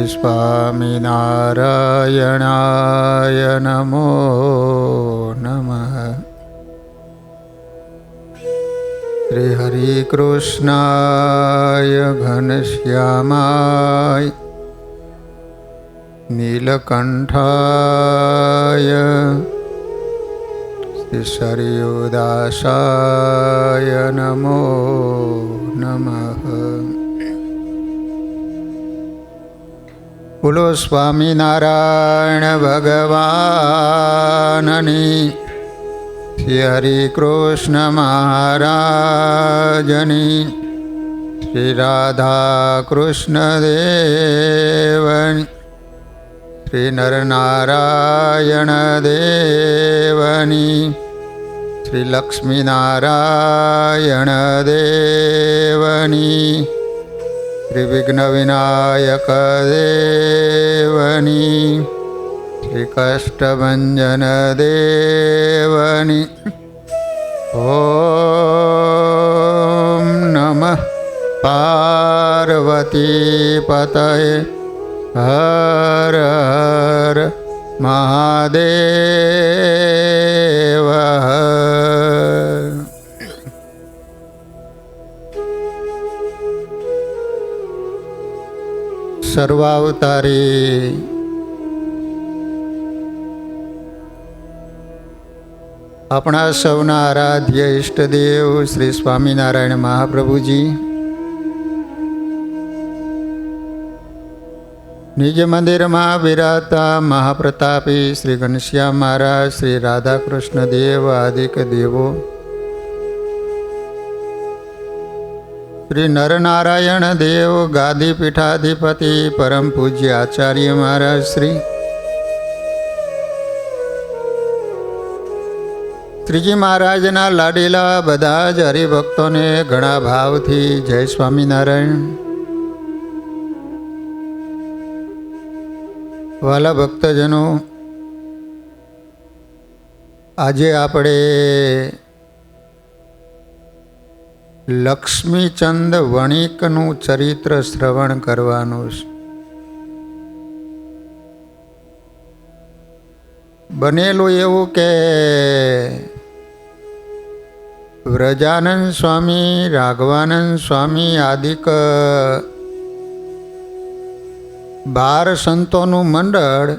શ્રી સ્વામિનારાયણાય નમો નમઃ. શ્રી હરિકૃષ્ણાય ઘનશ્યામાય નીલકંઠાય શ્રી સરયુદાસાય નમો નમઃ. બોલો સ્વામિનારાયણ ભગવાનની, શ્રી હરિકૃષ્ણ મહારાજની, શ્રી રાધા કૃષ્ણ દેવની, શ્રી નરનારાયણ દેવની, શ્રી લક્ષ્મીનારાયણ દેવની, શ્રી વિઘ્ન વિનાયક દેવની, શ્રી કષ્ટભંજન દેવની. ઓમ નમઃ પાર્વતી પતયે હર હર મહાદેવ. સર્વાવતારી આપણા સૌના આરાધ્ય ઈષ્ટદેવ શ્રી સ્વામિનારાયણ મહાપ્રભુજી નિજ મંદિરમાં બિરાજતા મહાપ્રતાપી શ્રી ઘનશ્યામ મહારાજ, શ્રી રાધાકૃષ્ણ દેવ આદિક દેવો, શ્રી નરનારાયણ દેવ ગાદી પીઠાધિપતિ પરમ પૂજ્ય આચાર્ય મહારાજ શ્રી, શ્રીજી મહારાજના લાડીલા બધા જ હરિભક્તોને ઘણા ભાવથી જય સ્વામિનારાયણ. વાલા ભક્તજનો, આજે આપણે લક્ષ્મીચંદ વણિકનું ચરિત્ર શ્રવણ કરવાનું છે. બનેલું એવું કે વ્રજાનંદ સ્વામી, રાઘવાનંદ સ્વામી આદિક 12 સંતોનું મંડળ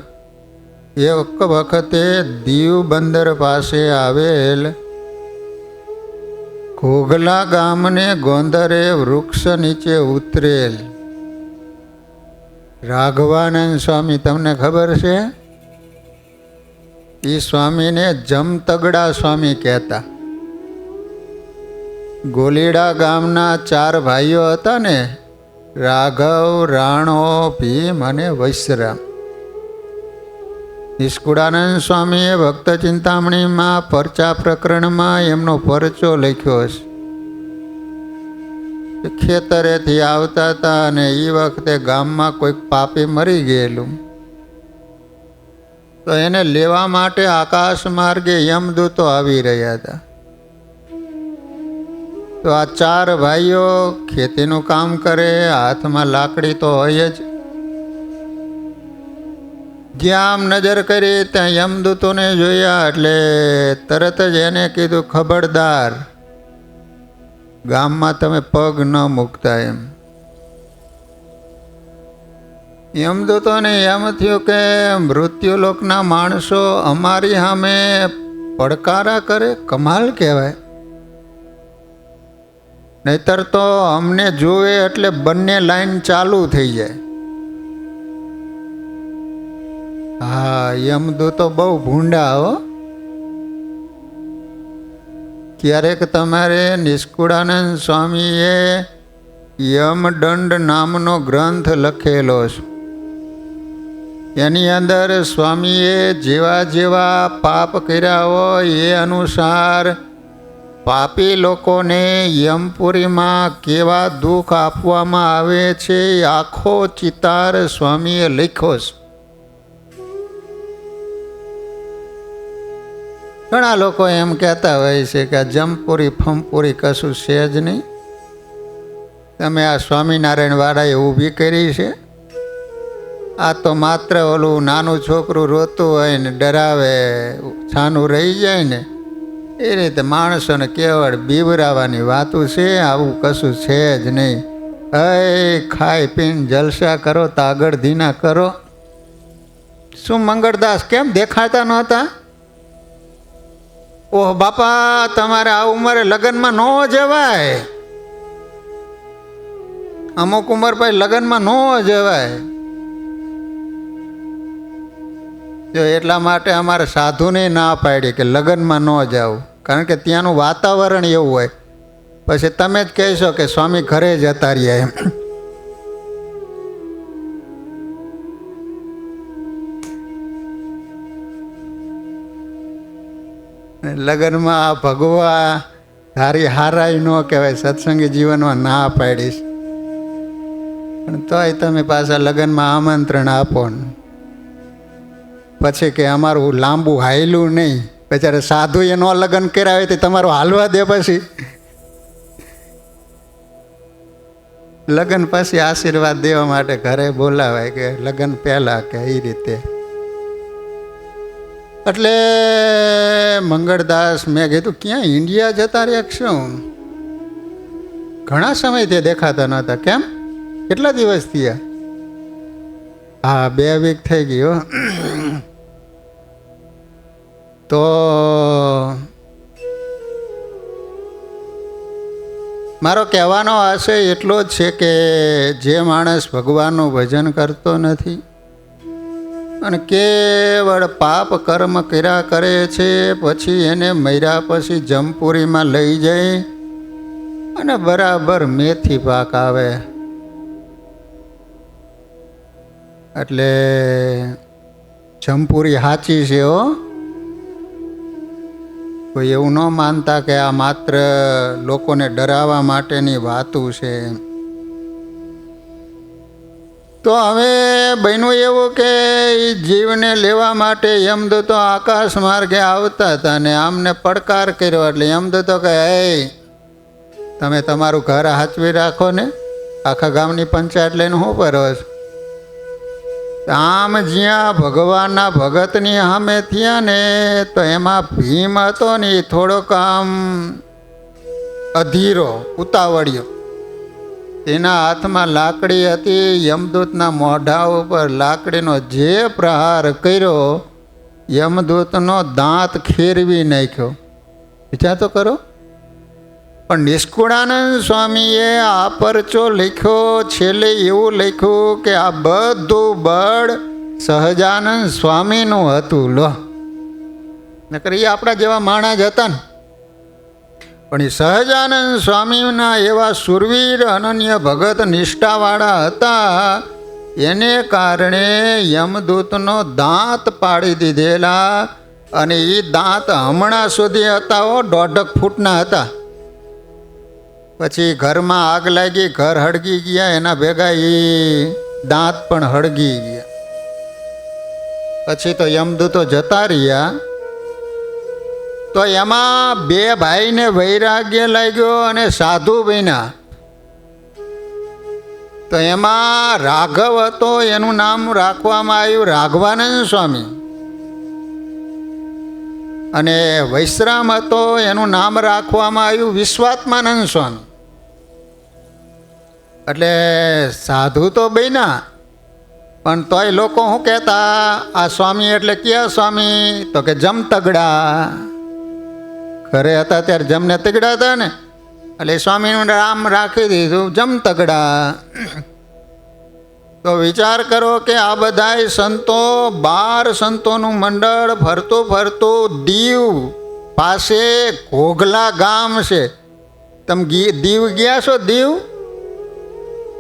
એક વખતે દીવ બંદર પાસે આવેલ ઘોઘલા ગામને ગોંદરે વૃક્ષ નીચે ઉતરેલ. રાઘવાનંદ સ્વામી તમને ખબર છે? એ સ્વામીને જમતગડા સ્વામી કહેતા. ગોલીડા ગામના 4 ભાઈઓ હતા ને, રાઘવ, રાણો, ભીમ અને વૈશ્રામ. નિષ્કુળાનંદ સ્વામીએ ભક્ત ચિંતામણીમાં પરચા પ્રકરણમાં એમનો પરચો લખ્યો છે. ખેતરેથી આવતા હતા અને એ વખતે ગામમાં કોઈક પાપી મરી ગયેલું, તો એને લેવા માટે આકાશ માર્ગે યમદૂતો આવી રહ્યા હતા. તો આ 4 ભાઈઓ ખેતીનું કામ કરે, હાથમાં લાકડી તો હોય જ. જ્યાં આમ નજર કરી ત્યાં યમદૂતોને જોયા એટલે તરત જ એને કીધું, ખબરદાર, ગામમાં તમે પગ ન મૂકતા એમ. યમદૂતોને એમ થયું કે મૃત્યુલોકના માણસો અમારી સામે પડકારા કરે, કમાલ કહેવાય. નહીતર તો અમને જોવે એટલે બંને લાઈન ચાલુ થઈ જાય. હા, યમદૂતો બહુ ભૂંડા હો. ક્યારેક તમારે નિષ્કુળાનંદ સ્વામીએ યમદંડ નામનો ગ્રંથ લખેલો છે. એની અંદર સ્વામીએ જેવા જેવા પાપ કર્યા હોય એ અનુસાર પાપી લોકોને યમપુરીમાં કેવા દુઃખ આપવામાં આવે છે એ આખો ચિતાર સ્વામીએ લખ્યો છે. ઘણા લોકો એમ કહેતા હોય છે કે આ જમપુરી ફમપુરી કશું છે જ નહીં, તમે આ સ્વામિનારાયણ વાળાએ ઊભી કરી છે. આ તો માત્ર ઓલું નાનું છોકરું રોતું હોય ને ડરાવે છાનું રહી જાય ને એ રીતે માણસોને કેવળ બીવરાવાની વાતું છે, આવું કશું છે જ નહીં. ખાઈ પીને જલસા કરો, તાગડ ધીના કરો. શું મંગળદાસ કેમ દેખાતા નહોતા? ઓહ બાપા, તમારે આ ઉંમરે લગ્નમાં ન જવાય. અમુક ઉંમર પછી લગ્નમાં ન જવાય. જો એટલા માટે અમારે સાધુને ના પાડી કે લગ્નમાં ન જાવ, કારણ કે ત્યાંનું વાતાવરણ એવું હોય. પછી તમે જ કહેશો કે સ્વામી ઘરે જતા રહ્યા એમ. લગ્નમાં ભગવા ધારી હારાય ન કહેવાય, સત્સંગી જીવનમાં ના પાડીશ. પણ તોય તમે પાછા લગ્નમાં આમંત્રણ આપો ને પછી કે અમારું લાંબુ હાયલું નહીં. બચારે સાધુએ ન લગ્ન કરાવે તો તમારું હાલવા દે. પછી લગ્ન પછી આશીર્વાદ દેવા માટે ઘરે બોલાવાય કે લગ્ન પહેલાં કે એ રીતે. એટલે મંગળદાસ મેં કીધું ક્યાં ઇન્ડિયા જતા રહ્યા શું? ઘણા સમયથી દેખાતા નહોતા. કેમ? કેટલા દિવસ થયા? હા, 2 વીક થઈ ગયો. તો મારો કહેવાનો આશય એટલો જ છે કે જે માણસ ભગવાનનું ભજન કરતો નથી અને કેવળ પાપ કર્મ કર્યા કરે છે, પછી એને મર્યા પછી જમપુરીમાં લઈ જાય અને બરાબર મેથી પાક આવે. એટલે જમપુરી સાચી છે હો. કોઈ એવું ન માનતા કે આ માત્ર લોકોને ડરાવવા માટેની વાતું છે. તો હવે બન્યું એવું કે જીવને લેવા માટે યમદૂતો આકાશ માર્ગે આવતા હતા ને આમને પડકાર કર્યો. એટલે યમદૂતો કહે, તમે તમારું ઘર હાચવી રાખો ને, આખા ગામની પંચાયત લઈને શું કરો છો? આમ જ્યાં ભગવાનના ભગતની સામે થયા ને તો એમાં ભીમ હતો ને એ થોડોક આમ અધીરો, ઉતાવળ્યો. એના હાથમાં લાકડી હતી. યમદૂતના મોઢા ઉપર લાકડીનો જે પ્રહાર કર્યો, યમદૂતનો દાંત ખેરવી નાખ્યો. વિચાર તો કરો. પણ નિષ્કુળાનંદ સ્વામીએ આ પરચો લખ્યો, છેલ્લે એવું લખ્યું કે આ બધું બળ સહજાનંદ સ્વામીનું હતું. લો, નકર એ આપણા જેવા માણસ જ હતા ને. પણ એ સહજાનંદ સ્વામીના એવા સુરવીર અનન્ય ભગત નિષ્ઠાવાળા હતા, એને કારણે યમદૂતનો દાંત પાડી દીધેલા. અને એ દાંત હમણાં સુધી હતા, 1.5 ફૂટના હતા. પછી ઘરમાં આગ લાગી, ઘર હળગી ગયા, એના ભેગા એ દાંત પણ હળગી ગયા. પછી તો યમદૂતો જતા રહ્યા. તો એમાં 2 ભાઈને વૈરાગ્ય લાગ્યો અને સાધુ બન્યા. તો એમાં રાઘવ હતો, એનું નામ રાખવામાં આવ્યું રાઘવાનંદ સ્વામી. અને વૈશ્રામ હતો, એનું નામ રાખવામાં આવ્યું વિશ્વાત્માનંદ સ્વામી. એટલે સાધુ તો બન્યા, પણ તોય લોકો શું કહેતા, આ સ્વામી એટલે કયા સ્વામી? તો કે જમતગડા. ઘરે હતા ત્યારે જમને તગડા હતા ને, એટલે સ્વામીનું નામ રાખી દીધું જમતગડા. તો વિચાર કરો કે આ બધાય સંતો, 12 સંતોનું મંડળ ફરતું ફરતું દીવ પાસે ઘોઘલા ગામ છે. તમે દીવ ગયા છો? દીવ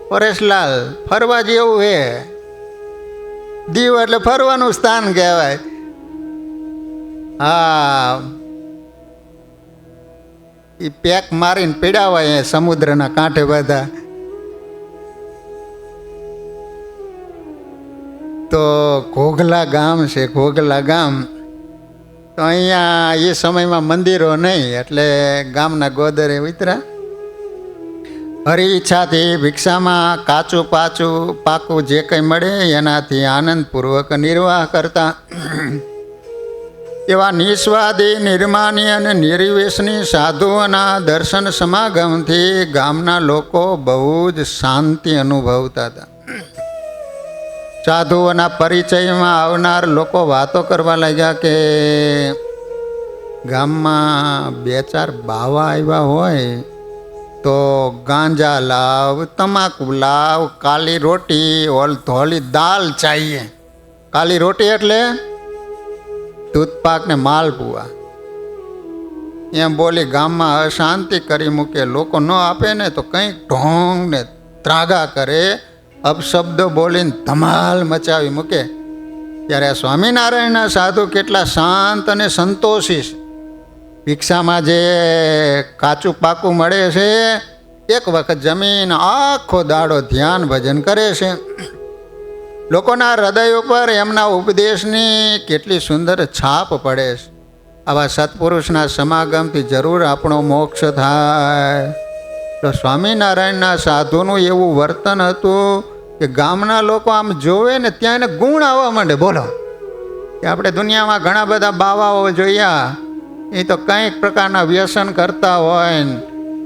પરેશલાલ, ફરવા જેવું હે. દીવ એટલે ફરવાનું સ્થાન કહેવાય. હા, એ પેક મારીને પીડાવાય સમુદ્રના કાંઠે બધા. તો ઘોઘલા ગામ છે, ઘોઘલા ગામ. તો અહીંયા એ સમયમાં મંદિરો નહીં, એટલે ગામના ગોદરે ઉતરા. હરી ઈચ્છાથી ભિક્ષામાં કાચું પાકું જે કંઈ મળે એનાથી આનંદપૂર્વક નિર્વાહ કરતા. એવા નિસ્વાદી નિર્માની અને નિર્વેશની સાધુઓના દર્શન સમાગમથી ગામના લોકો બહુ જ શાંતિ અનુભવતા હતા. સાધુઓના પરિચયમાં આવનાર લોકો વાતો કરવા લાગ્યા કે ગામમાં 2-4 બાવા આવ્યા હોય તો ગાંજા લાવ, તમાકુ લાવ, કાલી રોટી ઓલ ધોલી દાલ ચાહીએ. કાલી રોટી એટલે દૂધપાક ને માલપુઆ. એમ બોલી ગામમાં અશાંતિ કરી મૂકે. લોકો ન આપે ને તો કંઈક ઢોંગ ને ત્રાગા કરે, અપશબ્દો બોલીને ધમાલ મચાવી મૂકે. ત્યારે સ્વામિનારાયણના સાધુ કેટલા શાંત અને સંતોષી છે. ભિક્ષામાં જે કાચું પાકું મળે છે, એક વખત જમીન આખો દાડો ધ્યાન ભજન કરે છે. લોકોના હૃદય ઉપર એમના ઉપદેશની કેટલી સુંદર છાપ પડે છે. આવા સત્પુરુષના સમાગમથી જરૂર આપણો મોક્ષ થાય. તો સ્વામિનારાયણના સાધુનું એવું વર્તન હતું કે ગામના લોકો આમ જોવે ને ત્યાં એને ગુણ આવવા માંડે. બોલો કે આપણે દુનિયામાં ઘણા બધા બાવાઓ જોયા, એ તો કંઈક પ્રકારના વ્યસન કરતા હોય ને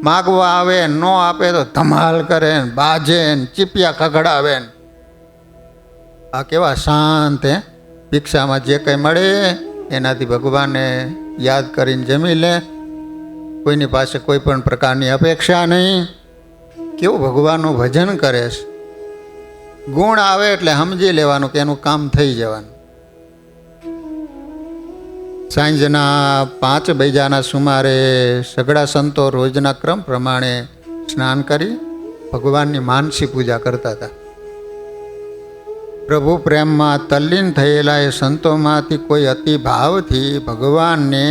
માગવા આવે, ન આપે તો ધમાલ કરે, બાજે ને ચીપિયા ખગડાવે ને. આ કેવા શાંત હે! ભિક્ષામાં જે કંઈ મળે એનાથી ભગવાનને યાદ કરીને જમી લે. કોઈની પાસે કોઈ પણ પ્રકારની અપેક્ષા નહીં. કેવું ભગવાનનું ભજન કરે છે. ગુણ આવે એટલે સમજી લેવાનું કે એનું કામ થઈ જવાનું. સાંજના 5 વાગ્યાના સુમારે સઘળા સંતો રોજના ક્રમ પ્રમાણે સ્નાન કરી ભગવાનની માનસી પૂજા કરતા હતા. પ્રભુ પ્રેમમાં તલ્લીન થયેલા એ સંતોમાંથી કોઈ અતિભાવથી ભગવાનને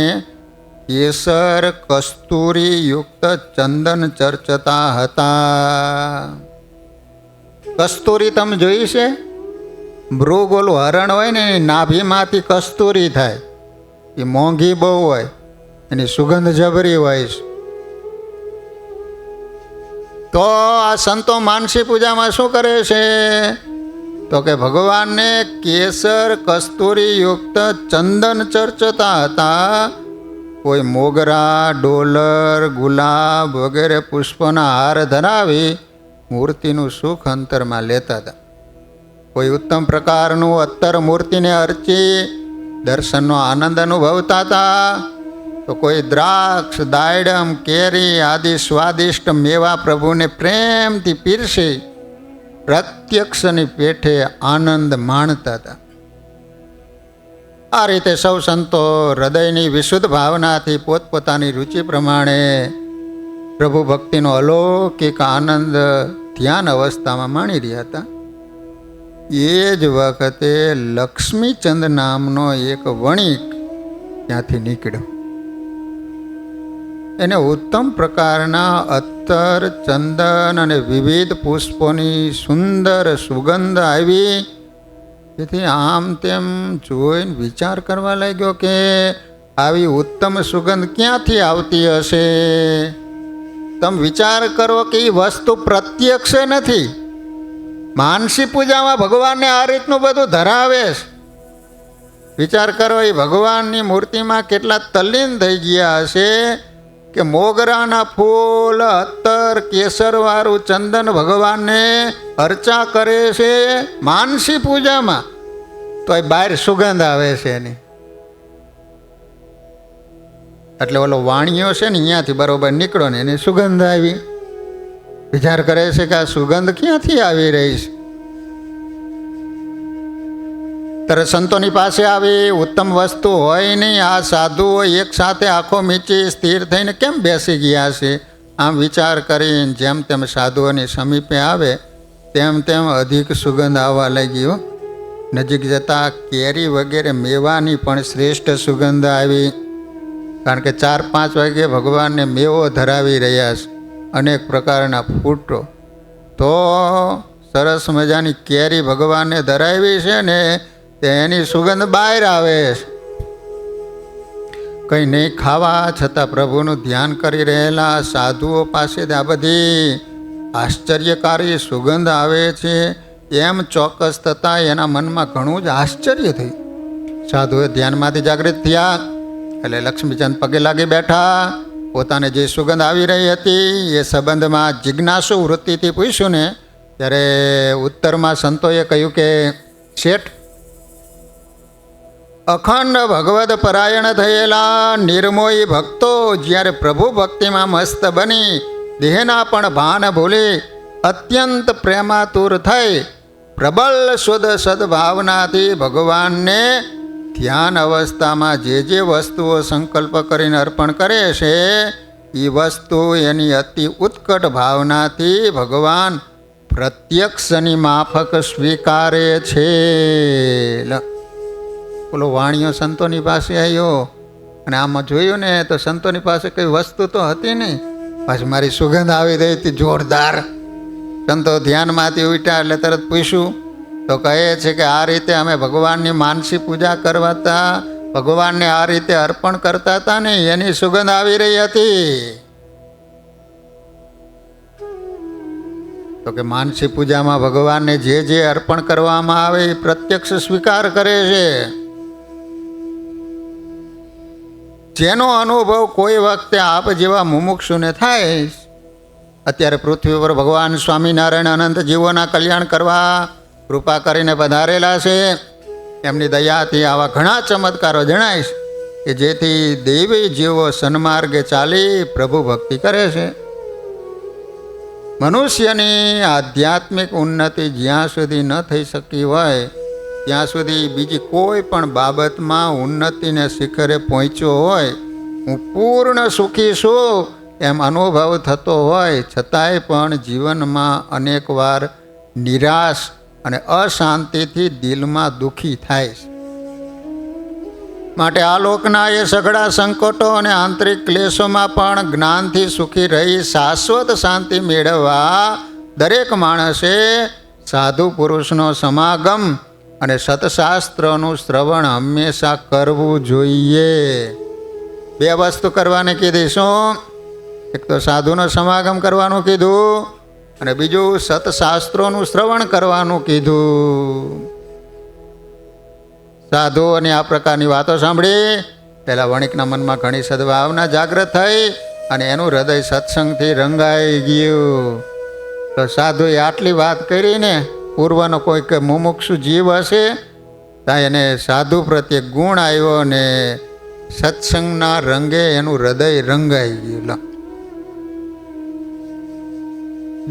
કેસર કસ્તુરી યુક્ત ચંદન ચર્ચતા હતા. કસ્તુરી તમે જોઈ છે? મૃગ ઓલું હરણ હોય ને એની નાભીમાંથી કસ્તુરી થાય. એ મોંઘી બહુ હોય, એની સુગંધ જબરી હોય છે. તો આ સંતો માનસી પૂજામાં શું કરે છે? તો કે ભગવાનને કેસર કસ્તુરી યુક્ત ચંદન ચર્ચતા હતા. કોઈ મોગરા, ડોલર, ગુલાબ વગેરે પુષ્પોના હાર ધરાવી મૂર્તિનું સુખ અંતરમાં લેતા હતા. કોઈ ઉત્તમ પ્રકારનું અત્તર મૂર્તિને અર્ચી દર્શનનો આનંદ અનુભવતા હતા. તો કોઈ દ્રાક્ષ, દાયડમ, કેરી આદિ સ્વાદિષ્ટ મેવા પ્રભુને પ્રેમથી પીરસી પ્રત્યક્ષની પેઠે આનંદ માણતા હતા. આ રીતે સૌ સંતો હૃદયની વિશુદ્ધ ભાવનાથી પોતપોતાની રુચિ પ્રમાણે પ્રભુ ભક્તિનો અલૌકિક આનંદ ધ્યાન અવસ્થામાં માણી રહ્યા હતા. એ જ વખતે લક્ષ્મીચંદ નામનો એક વણિક ત્યાંથી નીકળ્યો. એને ઉત્તમ પ્રકારના અત્તર, ચંદન અને વિવિધ પુષ્પોની સુંદર સુગંધ આવી. જેથી આમ તેમ જોઈને વિચાર કરવા લાગ્યો કે આવી ઉત્તમ સુગંધ ક્યાંથી આવતી હશે. તમે વિચાર કરો કે એ વસ્તુ પ્રત્યક્ષ નથી. માનસી પૂજામાં ભગવાનને આ રીતનું બધું ધરાવે છે. વિચાર કરો, એ ભગવાનની મૂર્તિમાં કેટલા તલ્લીન થઈ ગયા હશે કે મોગરાના ફૂલ, અત્તર, કેસરવાળું ચંદન ભગવાનને અર્ચા કરે છે માનસી પૂજામાં. તો એ બહાર સુગંધ આવે છે એની. એટલે ઓલો વાણિયો છે ને અહીંયાથી બરોબર નીકળો ને એની સુગંધ આવી. વિચાર કરે છે કે આ સુગંધ ક્યાંથી આવી રહી છે. ત્યારે સંતોની પાસે આવી ઉત્તમ વસ્તુ હોય નહીં. આ સાધુઓ એક સાથે આંખો મીચી સ્થિર થઈને કેમ બેસી ગયા છે? આમ વિચાર કરીને જેમ તેમ સાધુઓની સમીપે આવે તેમ તેમ અધિક સુગંધ આવવા લાગી. નજીક જતાં કેરી વગેરે મેવાની પણ શ્રેષ્ઠ સુગંધ આવી. કારણ કે 4-5 વાગે ભગવાનને મેવો ધરાવી રહ્યા છે, અનેક પ્રકારના ફૂટો. તો સરસ મજાની કેરી ભગવાનને ધરાવી છે ને એની સુગંધ બહાર આવે છે. કંઈ નહીં ખાવા છતાં પ્રભુનું ધ્યાન કરી રહેલા સાધુઓ પાસે આ બધી આશ્ચર્યકારી સુગંધ આવે છે એમ ચોક્કસ થતાં એના મનમાં ઘણું જ આશ્ચર્ય થયું. સાધુએ ધ્યાનમાંથી જાગૃત થયા એટલે લક્ષ્મીચંદ પગે લાગી બેઠા. પોતાને જે સુગંધ આવી રહી હતી એ સંબંધમાં જિજ્ઞાસુ વૃત્તિથી પૂછ્યું ને ત્યારે ઉત્તરમાં સંતોએ કહ્યું કે શેઠ, અખંડ ભગવદ પરાયણ થયેલા નિર્મોહી ભક્તો જ્યારે પ્રભુ ભક્તિમાં મસ્ત બની દેહના પણ ભાન ભૂલી અત્યંત પ્રેમાતુર થઈ પ્રબળ શુદ્ધ સદભાવનાથી ભગવાનને ધ્યાન અવસ્થામાં જે વસ્તુઓ સંકલ્પ કરીને અર્પણ કરે છે એ વસ્તુ એની અતિ ઉત્કટ ભાવનાથી ભગવાન પ્રત્યક્ષની માફક સ્વીકારે છે. બોલો, વાણીઓ સંતોની પાસે આવ્યો અને આમાં જોયું ને તો સંતોની પાસે કઈ વસ્તુ તો હતી નહીં, પાછી મારી સુગંધ આવી રહી હતી જોરદાર. સંતો ધ્યાનમાંથી ઉઠ્યા એટલે તરત પૂછ્યું તો કહે છે કે આ રીતે અમે ભગવાનની માનસી પૂજા કરવાતા, ભગવાનને આ રીતે અર્પણ કરતા હતા ને એની સુગંધ આવી રહી હતી. તો કે માનસી પૂજામાં ભગવાનને જે અર્પણ કરવામાં આવે એ પ્રત્યક્ષ સ્વીકાર કરે છે. જેનો અનુભવ કોઈ વખતે આપ જેવા મુમુક્ષુને થાય. અત્યારે પૃથ્વી પર ભગવાન સ્વામિનારાયણ અનંત જીવોના કલ્યાણ કરવા કૃપા કરીને પધારેલા છે. એમની દયાથી આવા ઘણા ચમત્કારો જણાય છે કે જેથી દેવી જીવો સન્માર્ગે ચાલી પ્રભુ ભક્તિ કરે છે. મનુષ્યની આધ્યાત્મિક ઉન્નતિ જ્યાં સુધી ન થઈ શકી હોય ત્યાં સુધી બીજી કોઈ પણ બાબતમાં ઉન્નતિને શિખરે પહોંચ્યો હોય હું પૂર્ણ સુખી છું એમ અનુભવ થતો હોય છતાંય પણ જીવનમાં અનેકવાર નિરાશ અને અશાંતિથી દિલમાં દુઃખી થાય છે. માટે આ લોકના એ સઘળા સંકટો અને આંતરિક ક્લેશોમાં પણ જ્ઞાનથી સુખી રહી શાશ્વત શાંતિ મેળવવા દરેક માણસે સાધુ પુરુષનો સમાગમ અને સતશાસ્ત્રોનું શ્રવણ હંમેશા કરવું જોઈએ. બે વસ્તુ કરવાની કીધી. શું? એક તો સાધુનો સમાગમ કરવાનું કીધું અને બીજું સતશાસ્ત્રોનું શ્રવણ કરવાનું કીધું. સાધુઓની આ પ્રકારની વાતો સાંભળી પહેલાં વણિકના મનમાં ઘણી સદભાવના જાગૃત થઈ અને એનું હૃદય સત્સંગથી રંગાઈ ગયું. તો સાધુએ આટલી વાત કરીને પૂર્વનો કોઈક મુમુક્ષુ જીવ હશે ત્યાં એને સાધુ પ્રત્યે ગુણ આવ્યો અને સત્સંગના રંગે એનું હૃદય રંગાઈ ગયું.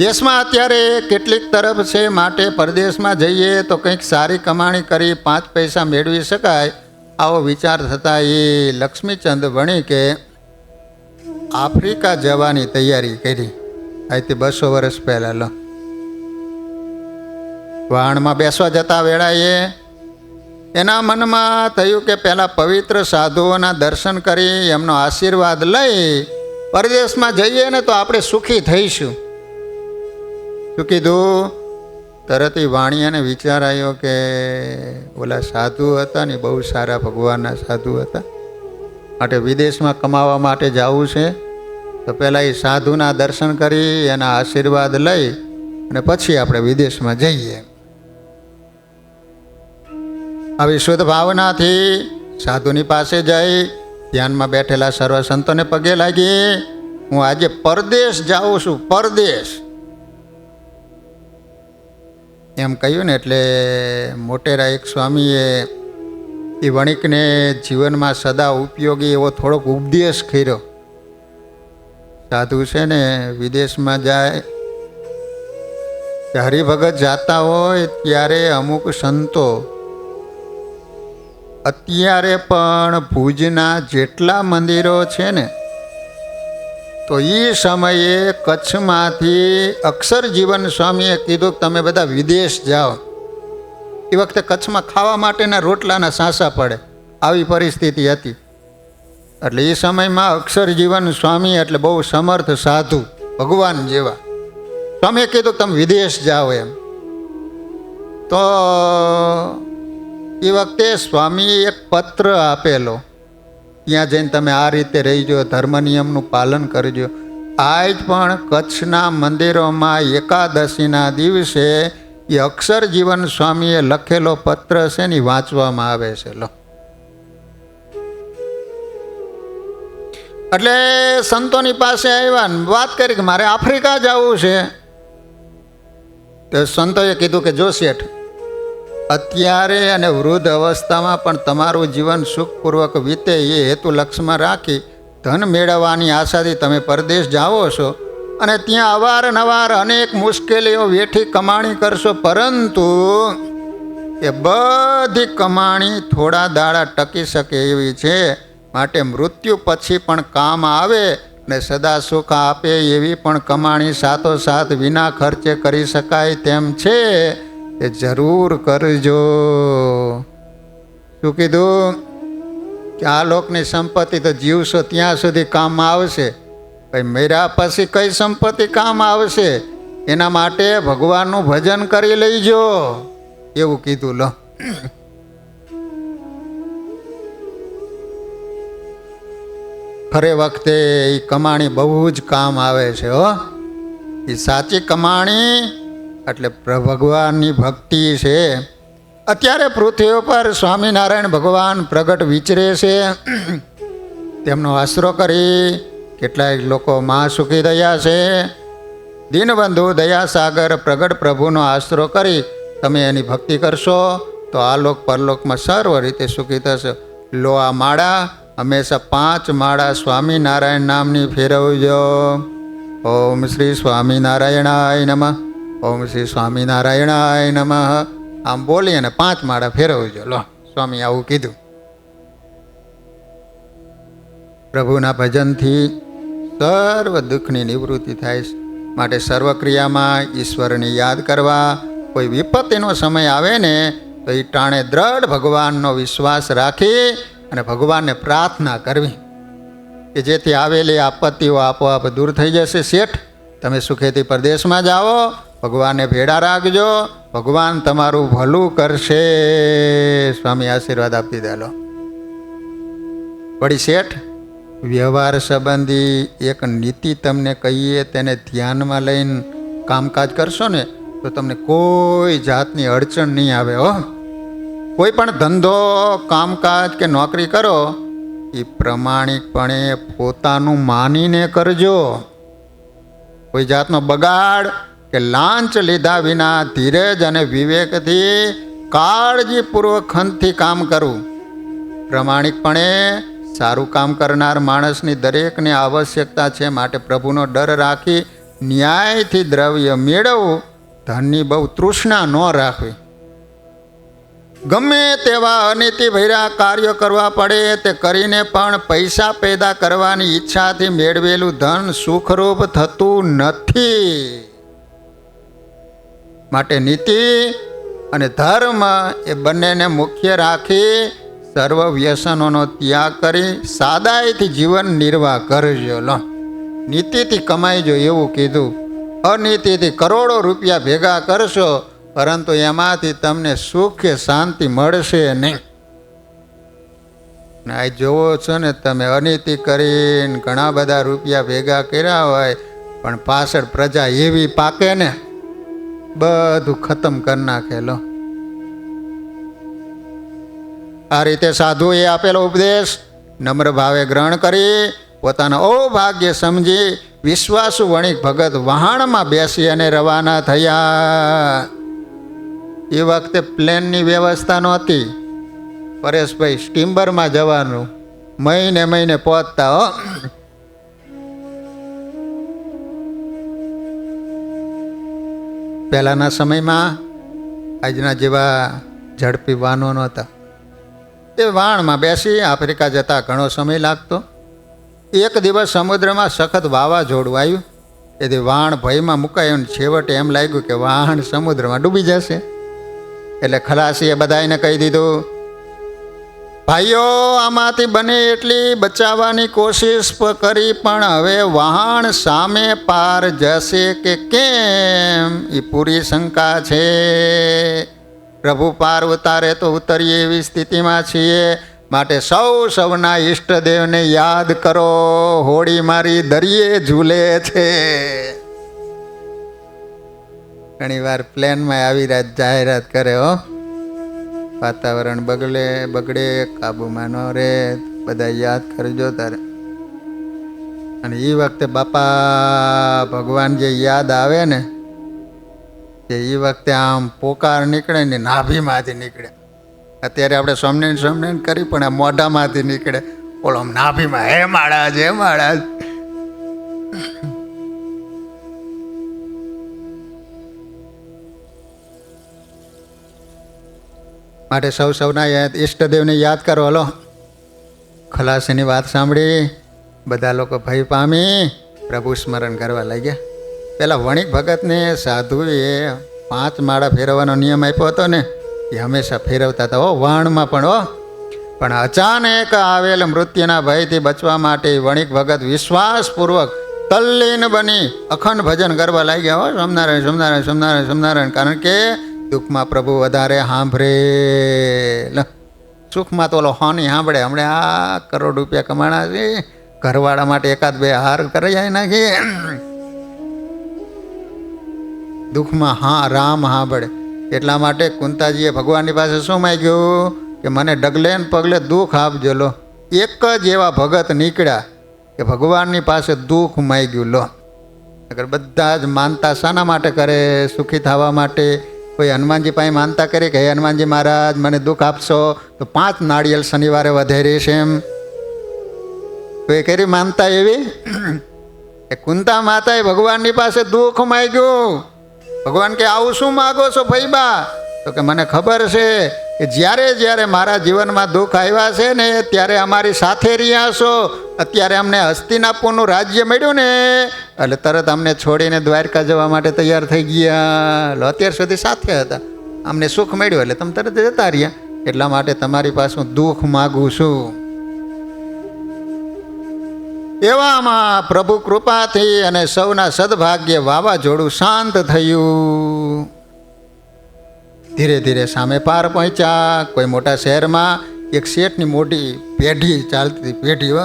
દેશમાં અત્યારે કેટલીક તરફ છે માટે પરદેશમાં જઈએ તો કંઈક સારી કમાણી કરી 5 પૈસા મેળવી શકાય આવો વિચાર થતાં એ લક્ષ્મીચંદ વણિકે આફ્રિકા જવાની તૈયારી કરી. આજથી 200 વર્ષ પહેલાં. વાહણમાં બેસવા જતા વેળાએ એના મનમાં થયું કે પહેલાં પવિત્ર સાધુઓના દર્શન કરી એમનો આશીર્વાદ લઈ પરદેશમાં જઈએ ને તો આપણે સુખી થઈશું. શું કીધું? તરત વાણિયાને વિચાર આવ્યો કે ઓલા સાધુ હતા ને બહુ સારા ભગવાનના સાધુ હતા, માટે વિદેશમાં કમાવા માટે જવું છે તો પહેલાં એ સાધુના દર્શન કરી એના આશીર્વાદ લઈ અને પછી આપણે વિદેશમાં જઈએ. આવી શુદ્ધ ભાવનાથી સાધુની પાસે જઈ ધ્યાનમાં બેઠેલા સર્વ સંતોને પગે લાગી હું આજે પરદેશ જાઉં છું, પરદેશ એમ કહ્યું ને એટલે મોટેરા એક સ્વામીએ એ વણિકને જીવનમાં સદા ઉપયોગી એવો થોડોક ઉપદેશ કર્યો. સાધુ છે ને વિદેશમાં જાય હરિભગત જાતા હોય ત્યારે અમુક સંતો અત્યારે પણ ભુજના જેટલા મંદિરો છે ને તો એ સમયે કચ્છમાંથી અક્ષરજીવન સ્વામીએ કીધું કે તમે બધા વિદેશ જાઓ. એ વખતે કચ્છમાં ખાવા માટેના રોટલાના સાંસા પડે આવી પરિસ્થિતિ હતી. એટલે એ સમયમાં અક્ષરજીવન સ્વામી એટલે બહુ સમર્થ સાધુ ભગવાન જેવા સ્વામીએ કીધું કે તમે વિદેશ જાઓ એમ. તો એ વખતે સ્વામીએ એક પત્ર આપેલો, ત્યાં જઈને તમે આ રીતે રહીજો, ધર્મ નિયમનું પાલન કરજો. આજ પણ કચ્છના મંદિરોમાં એકાદશીના દિવસે એ અક્ષર જીવન સ્વામીએ લખેલો પત્ર છે ને વાંચવામાં આવે છે. લો એટલે સંતોની પાસે આવ્યા ને વાત કરી કે મારે આફ્રિકા જવું છે. તો સંતોએ કીધું કે જો શેઠ, અત્યારે અને વૃદ્ધ અવસ્થામાં પણ તમારું જીવન સુખપૂર્વક વીતે એ હેતુ લક્ષ્યમાં રાખી ધન મેળવવાની આશાથી તમે પરદેશ જાઓ છો અને ત્યાં અવારનવાર અનેક મુશ્કેલીઓ વેઠી કમાણી કરશો, પરંતુ એ બધી કમાણી થોડા દાડા ટકી શકે એવી છે. માટે મૃત્યુ પછી પણ કામ આવે ને સદા સુખ આપે એવી પણ કમાણી સાથોસાથ વિના ખર્ચે કરી શકાય તેમ છે, એ જરૂર કરજો. શું કીધું કે આ લોકની સંપત્તિ તો જીવશો ત્યાં સુધી કામમાં આવશે, ભાઈ મર્યા પછી કઈ સંપત્તિ કામ આવશે? એના માટે ભગવાનનું ભજન કરી લઈજો એવું કીધું. લો ખરે વખતે એ કમાણી બહુ જ કામ આવે છે હો. એ સાચી કમાણી એટલે ભગવાનની ભક્તિ છે. અત્યારે પૃથ્વી ઉપર સ્વામિનારાયણ ભગવાન પ્રગટ વિચરે છે. તેમનો આશરો કરી કેટલાય લોકો મહાસુખી થયા છે. દીનબંધુ દયાસાગર પ્રગટ પ્રભુનો આશરો કરી તમે એની ભક્તિ કરશો તો આલોક પરલોકમાં સર્વ રીતે સુખી થશે. લો આ માળા હંમેશા 5 માળા સ્વામિનારાયણ નામની ફેરવજો. ઓમ શ્રી સ્વામિનારાયણાય નમઃ, ઓમ શ્રી સ્વામિનારાયણાય નમઃ. આમ બોલી અને 5 માળા ફેરવજો. લો સ્વામી આવું કીધું. પ્રભુના ભજનથી સર્વ દુઃખની નિવૃત્તિ થાય છે. માટે સર્વક્રિયામાં ઈશ્વરને યાદ કરવા. કોઈ વિપત્તિનો સમય આવે ને તો એ ટાણે દ્રઢ ભગવાનનો વિશ્વાસ રાખી અને ભગવાનને પ્રાર્થના કરવી કે જેથી આવેલી આપત્તિઓ આપોઆપ દૂર થઈ જશે. શેઠ, તમે સુખેથી પરદેશમાં જાઓ, ભગવાનને ભેડા રાખજો, ભગવાન તમારું ભલું કરશે. સ્વામી આશીર્વાદ આપી દેલો. વળી શેઠ, વ્યવહાર સંબંધી એક નીતિ તમને કહીએ તેને ધ્યાનમાં લઈને કામકાજ કરશો ને તો તમને કોઈ જાતની અડચણ નહીં આવે હો. કોઈ પણ ધંધો કામકાજ કે નોકરી કરો એ પ્રમાણિકપણે પોતાનું માનીને કરજો. કોઈ જાતનો બગાડ કે લાંચ લીધા વિના ધીરજ અને વિવેકથી કાળજીપૂર્વક ખંતથી કામ કરવું. પ્રમાણિકપણે સારું કામ કરનાર માણસની દરેકને આવશ્યકતા છે. માટે પ્રભુનો ડર રાખી ન્યાયથી દ્રવ્ય મેળવવું. ધનની બહુ તૃષ્ણા ન રાખવી. ગમે તેવા અનીતિ ભર્યા કાર્યો કરવા પડે તે કરીને પણ પૈસા પેદા કરવાની ઈચ્છાથી મેળવેલું ધન સુખરૂપ થતું નથી. માટે નીતિ અને ધર્મ એ બંનેને મુખ્ય રાખી સર્વ વ્યસનોનો ત્યાગ કરી સાદાઈથી જીવન નિર્વાહ કરજો. લો નીતિથી કમાઈજો એવું કીધું. અનીતિથી કરોડો રૂપિયા ભેગા કરશો પરંતુ એમાંથી તમને સુખ કે શાંતિ મળશે નહીં. આ જોવો છો ને તમે, અનીતિ કરીને ઘણા બધા રૂપિયા ભેગા કર્યા હોય પણ પાછળ પ્રજા એવી પાકે ને બધું ખતમ કરી નાખે. લો આ રીતે સાધુએ આપેલો ઉપદેશ નમ્ર ભાવે ગ્રહણ કરી પોતાના અભાગ્ય સમજી વિશ્વાસુ વણિક ભગત વહાણમાં બેસી અને રવાના થયા. એ વખતે પ્લેનની વ્યવસ્થા નહોતી. પરેશભાઈ સ્ટીમરમાં જવાનું, મહિને પહોંચતા હો. પહેલાંના સમયમાં આજના જેવા ઝડપી વાહનો નહોતા. એ વાણમાં બેસી આફ્રિકા જતા ઘણો સમય લાગતો. એક દિવસ સમુદ્રમાં સખત વાવાઝોડું આવ્યું. એથી વાણ ભયમાં મુકાયું. છેવટે એમ લાગ્યું કે વાહન સમુદ્રમાં ડૂબી જશે. એટલે ખલાસીએ બધાને કહી દીધું, ભાઈઓ આમાંથી બને એટલી બચાવવાની કોશિશ કરી પણ હવે વહાણ સામે પાર જશે કે કેમ એ પૂરી શંકા છે. પ્રભુ પાર ઉતારે તો ઉતરીએ એવી સ્થિતિમાં છીએ. માટે સૌના ઈષ્ટદેવને યાદ કરો. હોળી મારી દરિયે ઝૂલે છે. ઘણીવાર પ્લેનમાં આવી જાહેરાત કરે હો, વાતાવરણ બગડે કાબુમાં ન રહે, બધા યાદ કરજો તારે. અને એ વખતે બાપા ભગવાન જે યાદ આવે ને, કે એ વખતે આમ પોકાર નીકળે ને નાભીમાંથી નીકળે. અત્યારે આપણે સ્વામિનારાયણ કરી પણ આ મોઢામાંથી નીકળે, ઓલો આમ નાભીમાં હે મહારાજ હે મહારાજ. માટે સૌના ઈષ્ટદેવને યાદ કરો. હલો, ખલાસીની વાત સાંભળી બધા લોકો ભય પામી પ્રભુ સ્મરણ કરવા લાગ્યા. પેલા વણિક ભગતને સાધુએ 5 માળા ફેરવવાનો નિયમ આપ્યો હતો ને, એ હંમેશા ફેરવતા હતા હો, વાણમાં પણ હો. પણ અચાનક આવેલ મૃત્યુના ભયથી બચવા માટે વણિક ભગત વિશ્વાસપૂર્વક તલ્લીન બની અખંડ ભજન કરવા લાગ્યા હો. સ્વામિનારાયણ સ્વામિનારાયણ સ્વામિનારાયણ સ્વામિનારાયણ. કારણ કે દુઃખમાં પ્રભુ વધારે સાંભળે, સુખમાં તો ઓલો હોની સાંભળે. હમણાં આ કરોડ રૂપિયા કમાણા છે, ઘરવાળા માટે 1-2 હાર કરી નાખીએ. દુઃખમાં રામ સાંભળે. એટલા માટે કુંતાજીએ ભગવાનની પાસે શું માંગ્યું કે મને ડગલે ને પગલે દુઃખ આપજો. લો, એક જ એવા ભગત નીકળ્યા કે ભગવાનની પાસે દુઃખ માંગ્યું. લો, અગર બધા જ માનતા શાના માટે કરે? સુખી થવા માટે. કોઈ હનુમાનજી પાસે માનતા કરી કે હે હનુમાનજી મહારાજ મને દુઃખ આપશો તો 5 નાળિયેર શનિવારે વધારી છે એમ કોઈ કરી માનતા એવી? એ કુંતા માતાએ ભગવાનની પાસે દુઃખ માંગ્યું. ભગવાન કે આવું શું માગો છો ફઈબા? તો કે મને ખબર છે કે જ્યારે મારા જીવનમાં દુઃખ આવ્યા છે ને ત્યારે અમારી સાથે રહ્યા છો. અત્યારે અમને હસ્તિનાપુરનું રાજ્ય મળ્યું ને એટલે તરત અમને છોડીને દ્વારકા જવા માટે તૈયાર થઈ ગયા. અત્યાર સુધી સાથે હતા, અમને સુખ મળ્યું એટલે તમે તરત જતા રહ્યા. એટલા માટે તમારી પાસે હું દુઃખ માગું છું. એવામાં પ્રભુ કૃપાથી અને સૌના સદભાગ્ય વાવાઝોડું શાંત થયું. ધીરે ધીરે સામે પાર પહોંચ્યા. કોઈ મોટા શહેરમાં એક શેઠની મોટી પેઢી ચાલતી પેઢી,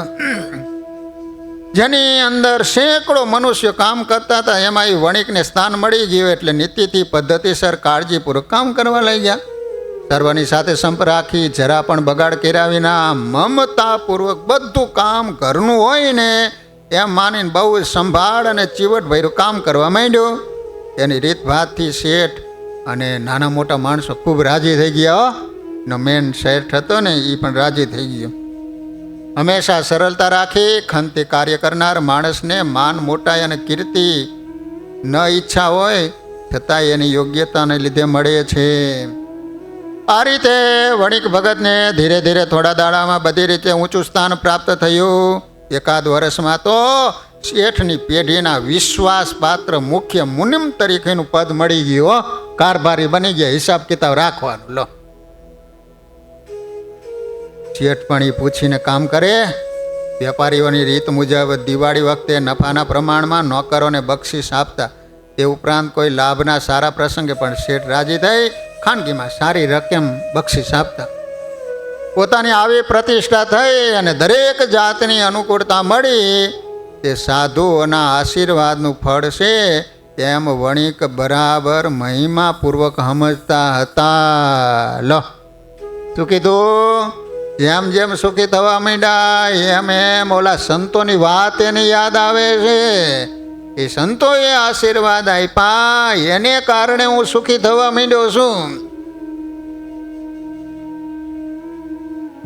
જેની અંદર સેંકડો મનુષ્યો કામ કરતા હતા. એમાં એ વણિકને સ્થાન મળી ગયું એટલે નીતિથી પદ્ધતિસર કાળજીપૂર્વક કામ કરવા લાગ્યા. સર્વની સાથે સંપ રાખી જરા પણ બગાડ કર્યા વિના મમતાપૂર્વક બધું કામ ઘરનું હોય ને એમ માનીને બહુ સંભાળ અને ચીવટભર્યું કામ કરવા માંડ્યો. એની રીતભાતથી શેઠ અને નાના મોટા માણસો ખૂબ રાજી થઈ ગયા. નો મેન શેઠ હતો ને એ પણ રાજી થઈ ગયો. હંમેશા સરળતા રાખી ખંતી કાર્ય કરનાર માણસને માન મોટાઈ અને કીર્તિ ન ઈચ્છા હોય છતાં એની યોગ્યતાને લીધે મળે છે. આ રીતે વણિક ભગતને ધીરે ધીરે થોડા દાડામાં બધી રીતે ઊંચું સ્થાન પ્રાપ્ત થયું. 1 વર્ષમાં તો શેઠની પેઢીના વિશ્વાસપાત્ર મુખ્ય મુનિમ તરીકેનું પદ મળી ગયું. કારભારી બની ગયા, હિસાબ કિતાબ રાખવાનું. લો, શેઠ પણ એ પૂછીને કામ કરે. વેપારીઓની રીત મુજબ દિવાળી વખતે નફાના પ્રમાણમાં નોકરોને બક્ષિસ આપતા. તે ઉપરાંત કોઈ લાભના સારા પ્રસંગે પણ શેઠ રાજી થઈ ખાનગીમાં સારી રકમ બક્ષિસ આપતા. પોતાની આવી પ્રતિષ્ઠા થઈ અને દરેક જાતની અનુકૂળતા મળી. તે સાધુઓના આશીર્વાદનું ફળ છે તેમ વણિક બરાબર મહિમાપૂર્વક સમજતા હતા. લો, શું કીધું? જેમ જેમ સુખી થવા માંડ્યા એમ એમ ઓલા સંતોની વાત એને યાદ આવે છે. એ સંતોએ આશીર્વાદ આપ્યા એને કારણે હું સુખી થવા માંડ્યો છું.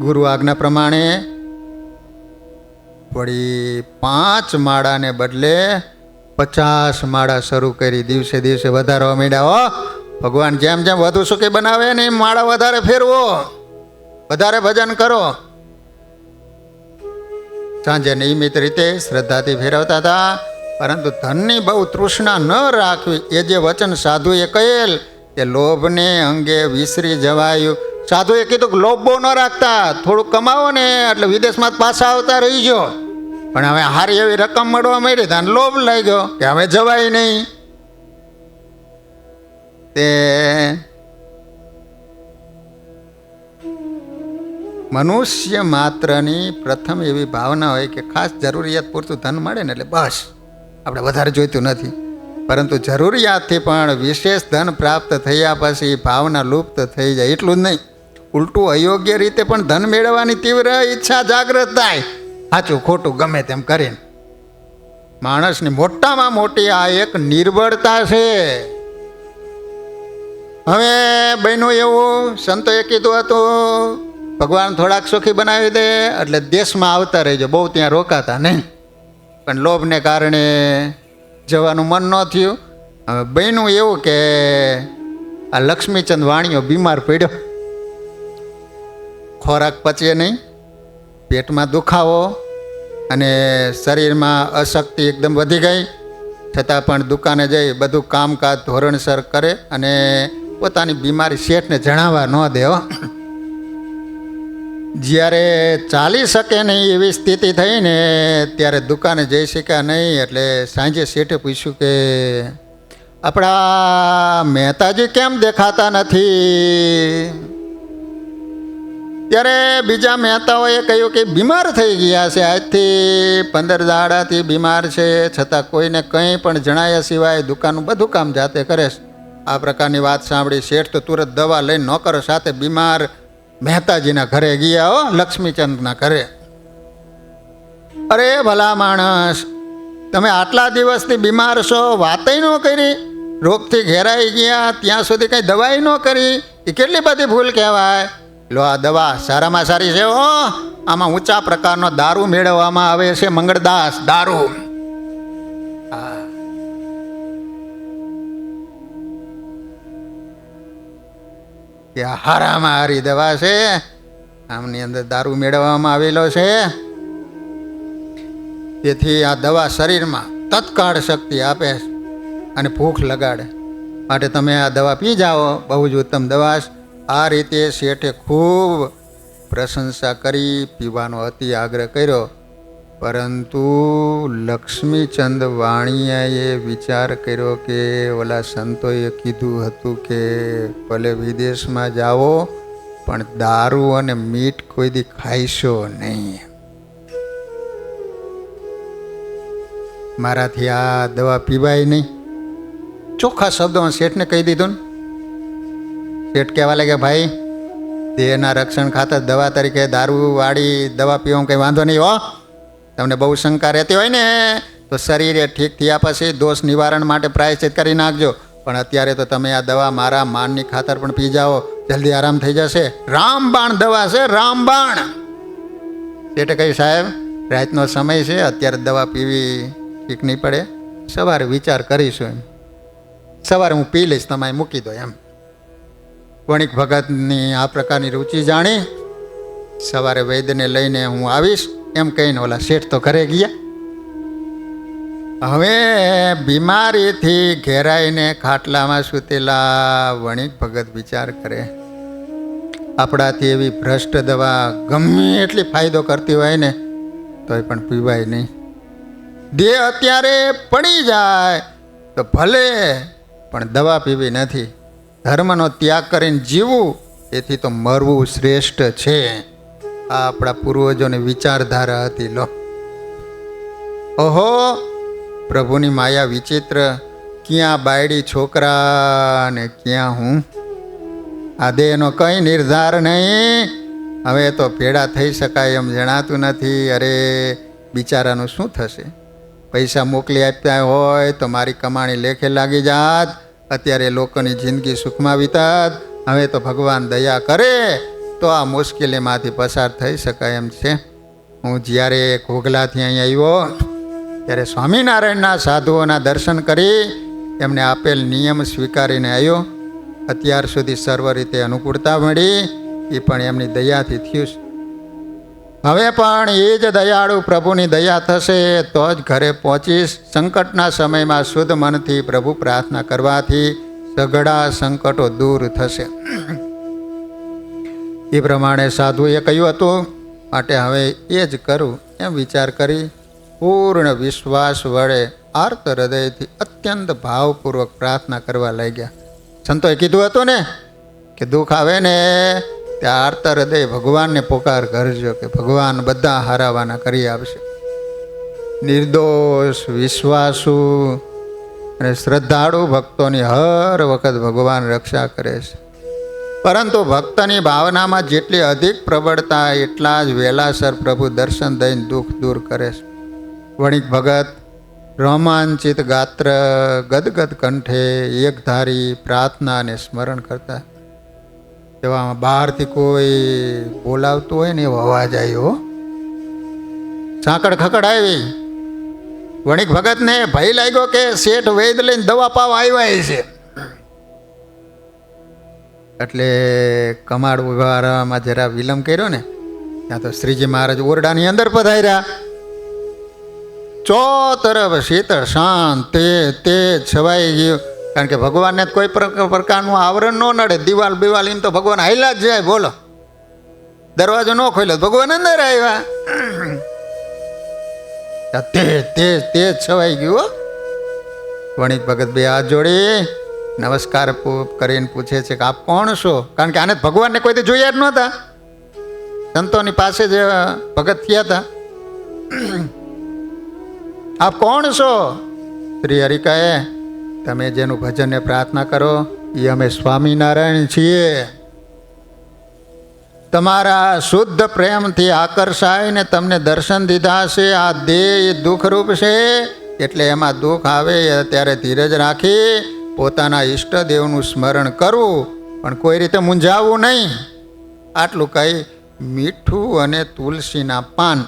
ગુરુ આજ્ઞા પ્રમાણે વળી 5 માળાને બદલે 50 માળા શરૂ કરી. દિવસે દિવસે વધારવા માંડ્યા. ભગવાન જેમ જેમ વધુ સુખી બનાવે ને એમ માળા વધારે ફેરવો, વધારે ભજન કરો. સાંજે નિયમિત રીતે શ્રદ્ધાથી ફેરવતા હતા. પરંતુ ધનની બહુ તૃષ્ણા ન રાખવી એ જે વચન સાધુએ કહેલ કે લોભને અંગે વિસરી જવાયું. સાધુએ કીધું કે લોભ બહુ ન રાખતા, થોડુંક કમાવો ને એટલે વિદેશમાં પાછા આવતા રહી ગયો. પણ હવે હારી એવી રકમ મળવા માંડી તો લોભ લાગ્યો કે હવે જવાય નહીં. તે મનુષ્ય માત્રની પ્રથમ એવી ભાવના હોય કે ખાસ જરૂરિયાત પૂરતું ધન મળે ને એટલે બસ, આપણે વધારે જોઈતું નથી. પરંતુ જરૂરિયાતથી પણ વિશેષ ધન પ્રાપ્ત થયા પછી ભાવના લુપ્ત થઈ જાય. એટલું જ નહીં, ઉલટું અયોગ્ય રીતે પણ ધન મેળવવાની તીવ્ર ઈચ્છા જાગૃત થાય, સાચું ખોટું ગમે તેમ કરીને. માણસની મોટામાં મોટી આ એક નિર્બળતા છે. હવે બન્યું એવું, સંતોએ કીધું હતું ભગવાન થોડાક સુખી બનાવી દે એટલે દેશમાં આવતા રહેજો, બહુ ત્યાં રોકાતા નહીં. પણ લોભને કારણે જવાનું મન ન થયું. હવે બન્યું એવું કે આ લક્ષ્મીચંદ વાણીઓ બીમાર પડ્યો, ખોરાક પચે નહીં, પેટમાં દુખાવો અને શરીરમાં અશક્તિ એકદમ વધી ગઈ. છતાં પણ દુકાને જઈ બધું કામકાજ ધોરણસર કરે અને પોતાની બીમારી શેઠને જણાવવા ન દે. જ્યારે ચાલી શકે નહીં એવી સ્થિતિ થઈ ને ત્યારે દુકાને જઈ શક્યા નહીં. એટલે સાંજે શેઠે પૂછ્યું કે આપણા મહેતાજી કેમ દેખાતા નથી? ત્યારે બીજા મહેતાઓએ કહ્યું કે બીમાર થઈ ગયા છે, આજથી 15 દાડાથી બીમાર છે, છતાં કોઈને કંઈ પણ જણાયા સિવાય દુકાનનું બધું કામ જાતે કરે છે. આ પ્રકારની વાત સાંભળી શેઠ તો તુરંત દવા લઈને નોકરો સાથે બીમાર મહેતાજીના ઘરે ગયા. હો, લક્ષ્મીચંદના ઘરે. અરે ભલા માણસ, તમે આટલા દિવસથી બીમાર છો, વાતય ન કરી, રોગથી ઘેરાઈ ગયા, ત્યાં સુધી કંઈ દવાઈ ન કરી, એ કેટલી બધી ભૂલ કહેવાય. લો આ દવા સારામાં સારી છે. હો, આમાં ઊંચા પ્રકારનો દારૂ મેળવવામાં આવે છે, મંગળદાસ દારૂ. કે હારામાં હારી દવા છે, આમની અંદર દારૂ મેળવવામાં આવેલો છે. તેથી આ દવા શરીરમાં તત્કાળ શક્તિ આપે અને ભૂખ લગાડે, માટે તમે આ દવા પી જાઓ, બહુ જ ઉત્તમ દવા. આ રીતે શેઠે ખૂબ પ્રશંસા કરી, પીવાનો અતિ આગ્રહ કર્યો. પરંતુ લક્ષ્મીચંદ વાણિયાએ વિચાર કર્યો કે ઓલા સંતોએ કીધું હતું કે ભલે વિદેશમાં જાઓ પણ દારૂ અને મીઠ કોઈ દી ખાઈશો નહીં. મારાથી આ દવા પીવાય નહીં. ચોખ્ખા શબ્દોમાં શેઠને કહી દીધું ને. શેઠ કહેવા લાગ્યા, ભાઈ દેહના રક્ષણ ખાતર દવા તરીકે દારૂવાળી દવા પીવામાં કંઈ વાંધો નહીં. હો, તમને બહુ શંકા રહેતી હોય ને તો શરીરે ઠીક થયા પછી દોષ નિવારણ માટે પ્રાયશ્ચિત કરી નાખજો. પણ અત્યારે તો તમે આ દવા મારા માનની ખાતર પણ પી જાઓ, જલ્દી આરામ થઈ જશે. રામબાણ દવા છે, રામબાણ. શેઠે કહ્યું, સાહેબ રાતનો સમય છે, અત્યારે દવા પીવી ઠીક નહીં પડે, સવારે વિચાર કરીશું. એમ સવારે હું પી લઈશ, તમે મૂકી દો. એમ વણિક ભગતની આ પ્રકારની રુચિ જાણી સવારે વૈદ્યને લઈને હું આવીશ એમ કહીને ઓલા શેઠ તો ઘરે ગયા. હવે બીમારીથી ઘેરાઈને ખાટલામાં સૂતેલા વણિક ભગત વિચાર કરે, આપણાથી એવી ભ્રષ્ટ દવા ગમે એટલી ફાયદો કરતી હોય ને તોય પણ પીવાય નહીં. દેહ અત્યારે પડી જાય તો ભલે, પણ દવા પીવી નથી. ધર્મનો ત્યાગ કરીને જીવવું એથી તો મરવું શ્રેષ્ઠ છે. આ આપણા પૂર્વજોની વિચારધારા હતી. લો, ઓહો, પ્રભુની માયા વિચિત્ર. ક્યાં બાયડી છોકરા ને ક્યાં હું. આ દેહનો કંઈ નિર્ધાર નહીં. હવે તો ભેડા થઈ શકાય એમ જણાતું નથી. અરે બિચારાનું શું થશે? પૈસા મોકલી આપ્યા હોય તો મારી કમાણી લેખે લાગી જાત, અત્યારે લોકોની જિંદગી સુખમાં વિતાત. હવે તો ભગવાન દયા કરે તો આ મુશ્કેલીમાંથી પસાર થઈ શકાય એમ છે. હું જ્યારે ઘોઘલાથી અહીં આવ્યો ત્યારે સ્વામિનારાયણના સાધુઓના દર્શન કરી એમને આપેલ નિયમ સ્વીકારીને આવ્યો. અત્યાર સુધી સર્વ રીતે અનુકૂળતા મળી, એ પણ એમની દયાથી થયું. હવે પણ એ જ દયાળુ પ્રભુની દયા થશે તો જ ઘરે પહોંચીશ. સંકટના સમયમાં શુદ્ધ મનથી પ્રભુ પ્રાર્થના કરવાથી સઘળા સંકટો દૂર થશે. એ પ્રમાણે સાધુએ કહ્યું હતું, માટે હવે એ જ કરું એમ વિચાર કરી પૂર્ણ વિશ્વાસ વડે આર્ત હૃદયથી અત્યંત ભાવપૂર્વક પ્રાર્થના કરવા લાગ્યા. સંતોએ કીધું હતું ને કે દુઃખ આવે ને ત્યાં આર્તા હૃદય ભગવાનને પોકાર કરજો કે ભગવાન બધા હારાવાના કરી આપશે. નિર્દોષ, વિશ્વાસુ અને શ્રદ્ધાળુ ભક્તોની હર વખત ભગવાન રક્ષા કરે છે. પરંતુ ભક્તની ભાવનામાં જેટલી અધિક પ્રબળતા એટલા જ વહેલાસર પ્રભુ દર્શન દઈને દુઃખ દૂર કરે છે. વણિક ભગત રોમાંચિત ગાત્ર, ગદગદ કંઠે એકધારી પ્રાર્થના અને સ્મરણ કરતા. એવામાં બહારથી કોઈ બોલાવતું હોય ને એવો અવાજ આવ્યો. સાંકળ ખકડ આવી. વણિક ભગતને ભય લાગ્યો કે શેઠ વૈદ લઈને દવા પાવા આવ્યા છે. એટલે કમાડ ઉગાડવામાં જરા વિલંબ કર્યો ને ત્યાં તો શ્રીજી મહારાજ ઓરડાની અંદર પધાર્યા. ચો તરફ શીતળ શાંત તે છવાઈ ગયું. કારણ કે ભગવાનને કોઈ પ્રકારનું આવરણ ન નડે. દિવાલ બિવાલ એમ તો ભગવાન હાલ્યા જ જાય. બોલો, દરવાજો ન ખોલ્યો ભગવાન અંદર આવ્યા. તે છવાઈ ગયું. વણિક ભગત બે હાથ જોડી નમસ્કાર કરીને પૂછે છે કે આપ કોણ છો? કારણ કે આને ભગવાનને કોઈ જોયા જ નહોતા. સંતોની પાસે જ ભગત થયા હતા. આપ કોણ છો? શ્રી હરિ કહે, તમે જેનું ભજન ને પ્રાર્થના કરો એ અમે સ્વામિનારાયણ છીએ. તમારા શુદ્ધ પ્રેમથી આકર્ષાઈને તમને દર્શન દીધા છે. આ દેહ દુઃખરૂપ છે, એટલે એમાં દુઃખ આવે ત્યારે ધીરજ રાખી પોતાના ઈષ્ટદેવનું સ્મરણ કરવું, પણ કોઈ રીતે મૂંઝાવવું નહીં. આટલું કહી મીઠું અને તુલસીના પાન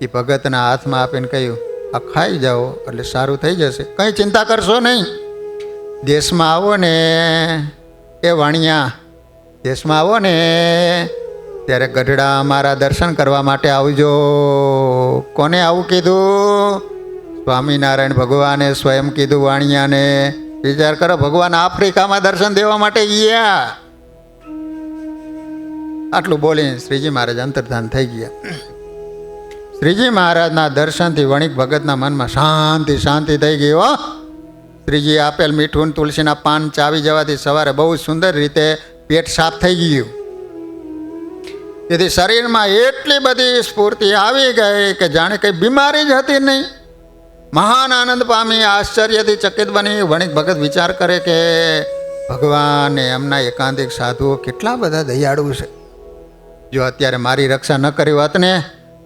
એ ભગતના હાથમાં આપીને કહ્યું, આ ખાઈ જાઓ એટલે સારું થઈ જશે, કંઈ ચિંતા કરશો નહીં. દેશમાં આવો ને એ વાણિયા, દેશમાં આવો ને ત્યારે ગઢડા અમારા દર્શન કરવા માટે આવજો. કોને આવું કીધું? સ્વામિનારાયણ ભગવાને સ્વયં કીધું વાણિયાને. વિચાર કરો, ભગવાન આફ્રિકામાં દર્શન દેવા માટે ગયા. આટલું બોલીને શ્રીજી મહારાજ અંતર્ધાન થઈ ગયા. શ્રીજી મહારાજના દર્શનથી વણિક ભગતના મનમાં શાંતિ થઈ ગઈ. હો, શ્રીજી આપેલ મીઠું તુલસીના પાન ચાવી જવાથી સવારે બહુ સુંદર રીતે પેટ સાફ થઈ ગયું. તેથી શરીરમાં એટલી બધી સ્ફૂર્તિ આવી ગઈ કે જાણે કંઈ બીમારી જ હતી નહીં. મહાન આનંદ પામી આશ્ચર્યથી ચકિત બની વણિક ભગત વિચાર કરે કે ભગવાન એમના એકાંતિક સાધુઓ કેટલા બધા દયાળુ છે. જો અત્યારે મારી રક્ષા ન કરી હોત ને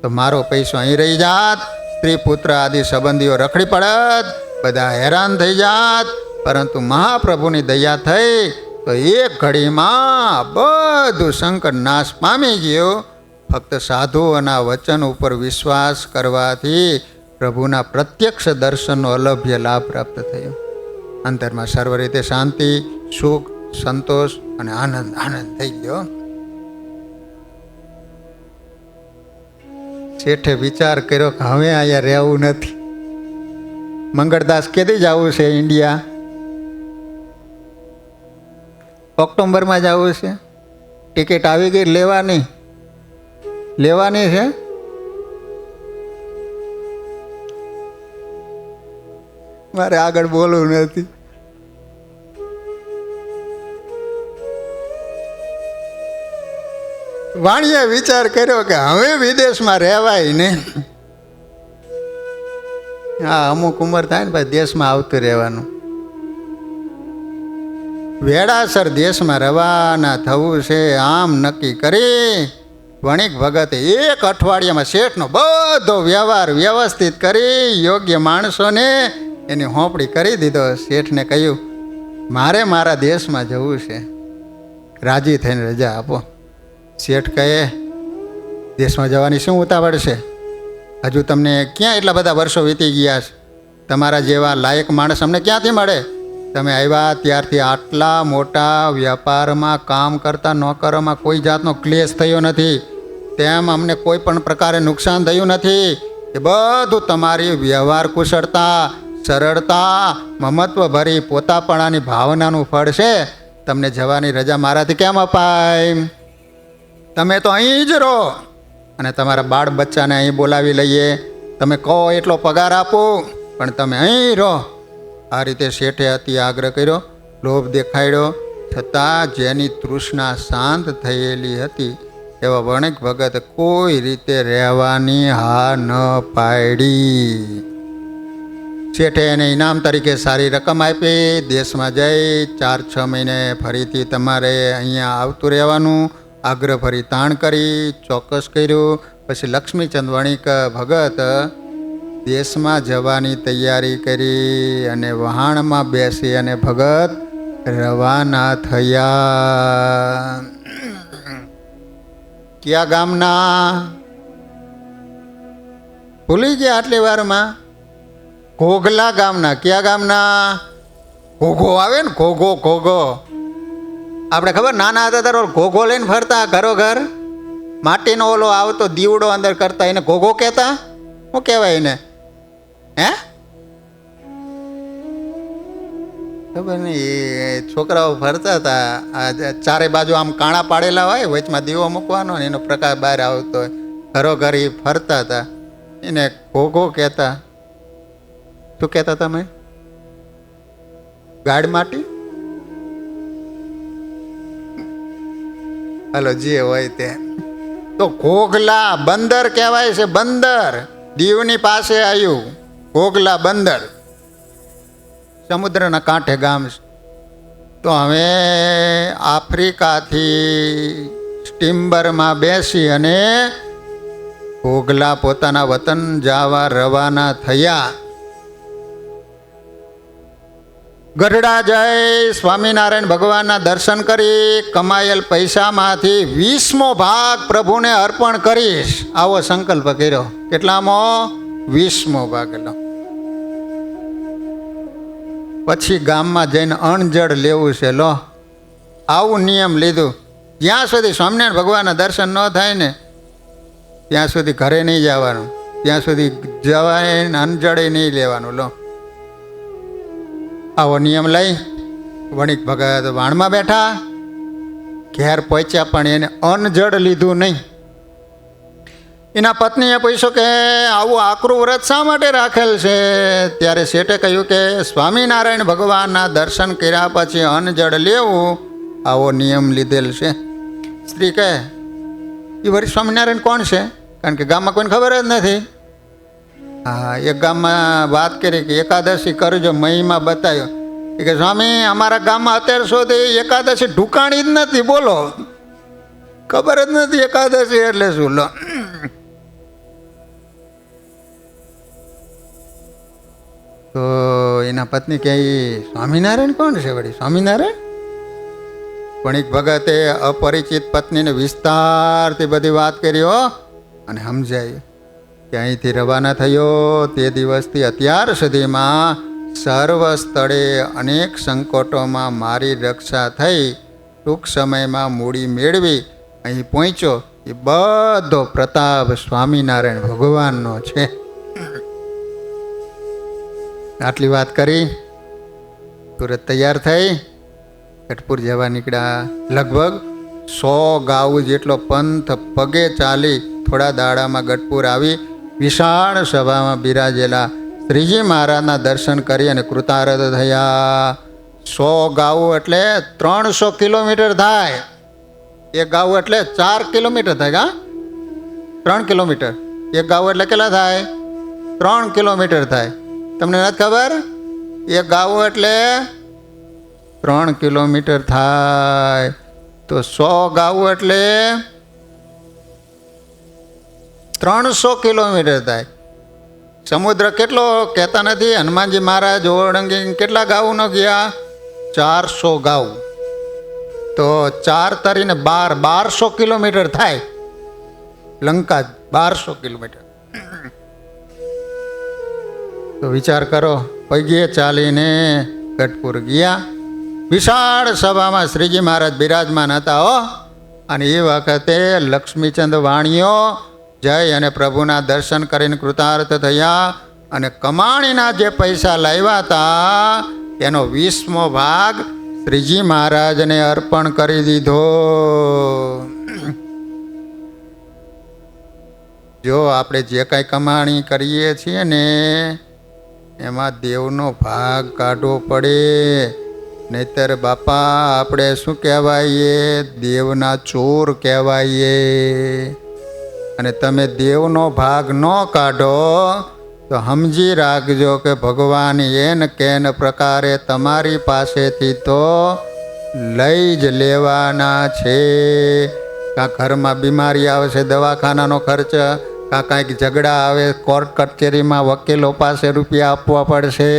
તો મારો પૈસો અહીં રહી જાત, સ્ત્રી પુત્ર આદિ સંબંધીઓ રખડી પડત, બધા હેરાન થઈ જાત. પરંતુ મહાપ્રભુની દયા થઈ તો એક ઘડીમાં બધું સંકટ નાશ પામી ગયું. ફક્ત સાધુઓના વચન ઉપર વિશ્વાસ કરવાથી પ્રભુના પ્રત્યક્ષ દર્શનનો અલભ્ય લાભ પ્રાપ્ત થયો. અંતરમાં સર્વ રીતે શાંતિ, સુખ, સંતોષ અને આનંદ થઈ ગયો. શેઠે વિચાર કર્યો કે હવે અહીંયા રહેવું નથી. મંગળદાસ કેદી જવું છે ઇન્ડિયા? ઓક્ટોબરમાં જવું છે. ટિકિટ આવી ગઈ, લેવાની છે. મારે આગળ બોલવું નથી. વાણીએ વિચાર કર્યો કે હવે વિદેશમાં રહેવાય નહીં. હા, અમુક ઉંમર થાય ને ભાઈ, દેશમાં આવતું રહેવાનું. વેળાસર દેશમાં રવાના થવું છે. આમ નક્કી કરી વણિક ભગતે એક અઠવાડિયામાં શેઠનો બધો વ્યવહાર વ્યવસ્થિત કરી યોગ્ય માણસોને એની હોંપડી કરી દીધો. શેઠને કહ્યું, મારે મારા દેશમાં જવું છે, રાજી થઈને રજા આપો. શેઠ કહે, દેશમાં જવાની શું ઉતાવળ છે? હજુ તમને ક્યાં એટલા બધા વર્ષો વીતી ગયા છે? તમારા જેવા લાયક માણસ અમને ક્યાંથી મળે? તમે આવ્યા ત્યારથી આટલા મોટા વ્યાપારમાં કામ કરતા નોકરોમાં કોઈ જાતનો ક્લેશ થયો નથી. તેમ અમને કોઈ પણ પ્રકારે નુકસાન થયું નથી. એ બધું તમારી વ્યવહાર કુશળતા, સરળતા, મમત્વ ભરી પોતાપણાની ભાવનાનું ફળ છે. તમને જવાની રજા મારાથી કેમ અપાય? તમે તો અહીં જ રહો અને તમારા બાળ બચ્ચાને અહીં બોલાવી લઈએ. તમે કહો એટલો પગાર આપો, પણ તમે અહીં રહો. આ રીતે શેઠે અતિ આગ્રહ કર્યો, લોભ દેખાડ્યો. થતાં જેની તૃષ્ણા શાંત થયેલી હતી એવા વણિક ભગત કોઈ રીતે રહેવાની હા ન પાડી. શેઠે એને ઇનામ તરીકે સારી રકમ આપી. દેશમાં જઈ 4-6 મહિને ફરીથી તમારે અહીંયા આવતું રહેવાનું આગ્રહ ફરી તાણ કરી ચોક્કસ કર્યું. પછી લક્ષ્મીચંદ વણિક ભગત દેશમાં જવાની તૈયારી કરી અને વહાણમાં બેસી અને ભગત રવાના થયા. કયા ગામના ભૂલી ગયા આટલી વારમાં? ઘોઘલા ગામના. કયા ગામના? ઘોઘો આવે ને, ઘોઘો. ઘોઘો આપણે ખબર, નાના હતા ત્યારે ઘોઘો લઈને ફરતા ઘરો ઘર. માટીનો ઓલો આવતો દીવડો અંદર કરતા, એને ઘોઘો કહેતા. શું કહેવાય એને? હે ખબર નહીં. છોકરાઓ ફરતા હતા, આ ચારે બાજુ આમ કાણા પાડેલા હોય, વચમાં દીવો મૂકવાનો ને એનો પ્રકાશ બહાર આવતો હોય. ઘરો ઘર એ ફરતા હતા, એને ઘોઘો કહેતા. શું કહેતા તમે? ગાડ માટી? હાલો જે હોય તે. તો ઘોઘલા બંદર કહેવાય છે. બંદર દીવની પાસે આવ્યું ઘોઘલા બંદર, સમુદ્રના કાંઠે ગામ છે. તો હવે આફ્રિકાથી સ્ટીમરમાં બેસી અને ઘોઘલા પોતાના વતન જવા રવાના થયા. ગઢડા જઈ સ્વામિનારાયણ ભગવાનના દર્શન કરી કમાયેલ પૈસામાંથી 20મો ભાગ પ્રભુને અર્પણ કરીશ આવો સંકલ્પ કર્યો. કેટલામો? 20મો ભાગ. લો પછી ગામમાં જઈને અણજળ લેવું છે. લો આવું નિયમ લીધું. જ્યાં સુધી સ્વામિનારાયણ ભગવાનના દર્શન ન થાય ને ત્યાં સુધી ઘરે નહીં જવાનું, ત્યાં સુધી જવાય ને અણજળે નહીં લેવાનું. લો આવો નિયમ લઈ વણિક ભગત વાણમાં બેઠા. ઘેર પહોંચ્યા પણ એને અનજડ લીધું નહીં. એના પત્નીએ પૂછ્યું કે આવું આકરું વ્રત શા માટે રાખેલ છે? ત્યારે શેઠે કહ્યું કે સ્વામિનારાયણ ભગવાનના દર્શન કર્યા પછી અનજડ લેવું આવો નિયમ લીધેલ છે. સ્ત્રી કહે એ વળી સ્વામિનારાયણ કોણ છે? કારણ કે ગામમાં કોઈને ખબર જ નથી. હા, એક ગામમાં વાત કરી કે એકાદશી કરજો, મહિમા બતાવ્યો કે સ્વામી અમારા ગામમાં અત્યાર સુધી એકાદશી ઢુકાણી જ નથી. બોલો, ખબર જ નથી એકાદશી એટલે શું. લો તો એના પત્ની કહે સ્વામિનારાયણ કોણ છે વળી? સ્વામિનારાયણ? વણિક ભગતે અપરિચિત પત્નીને વિસ્તારથી બધી વાત કરી અને સમજાયું કે અહીંથી રવાના થયો તે દિવસથી અત્યાર સુધીમાં સર્વ સ્થળે અનેક સંકટોમાં મારી રક્ષા થઈ. ટૂંક સમયમાં મૂડી મેળવી અહીં પહોંચ્યો. એ બધો પ્રતાપ સ્વામિનારાયણ ભગવાનનો છે. આટલી વાત કરી તુરત તૈયાર થઈ ગઢપુર જવા નીકળ્યા. લગભગ 100 ગાઉ જેટલો પંથ પગે ચાલી થોડા દાડામાં ગઢપુર આવી વિશાળ સભામાં બિરાજેલા શ્રીજી મહારાજના દર્શન કરી અને કૃતાર્થ થયા. 100 ગાઉ એટલે 300 કિલોમીટર થાય. એક ગાઉ એટલે 4 કિલોમીટર થાય. 3 કિલોમીટર. એક ગાઉ એટલે કેટલા થાય? 3 કિલોમીટર થાય. તમને નથી ખબર? એક ગાઉ એટલે 3 કિલોમીટર થાય. તો 100 ગાઉ એટલે 300 કિલોમીટર થાય. સમુદ્ર કેટલો કહેતા નથી. હનુમાનજી મહારાજ ઓળંગી કેટલા ગાઉનો ગયા? 400 ગાઉ. તો 4 તરીને 1200 કિલોમીટર થાય. લંકા 1200 કિલોમીટર. તો વિચાર કરો, પગે ચાલીને ગઢપુર ગયા. વિશાળ સભામાં શ્રીજી મહારાજ બિરાજમાન હતા. અને એ વખતે લક્ષ્મીચંદ વાણીઓ જઈ અને પ્રભુના દર્શન કરીને કૃતાર્થ થયા. અને કમાણીના જે પૈસા લાવ્યા હતા એનો 20મો ભાગ શ્રીજી મહારાજને અર્પણ કરી દીધો. જો આપણે જે કાંઈ કમાણી કરીએ છીએ ને એમાં દેવનો ભાગ કાઢવો પડે. નહીતર બાપા આપણે શું કહેવાઈએ? દેવના ચોર કહેવાઈએ. અને તમે દેવનો ભાગ ન કાઢો તો સમજી રાખજો કે ભગવાન એન કેન પ્રકારે તમારી પાસેથી તો લઈ જ લેવાના છે. કાં ઘરમાં બીમારી આવશે, દવાખાનાનો ખર્ચ, કાં કાંઈક ઝઘડા આવે, કોર્ટ કચેરીમાં વકીલો પાસે રૂપિયા આપવા પડશે.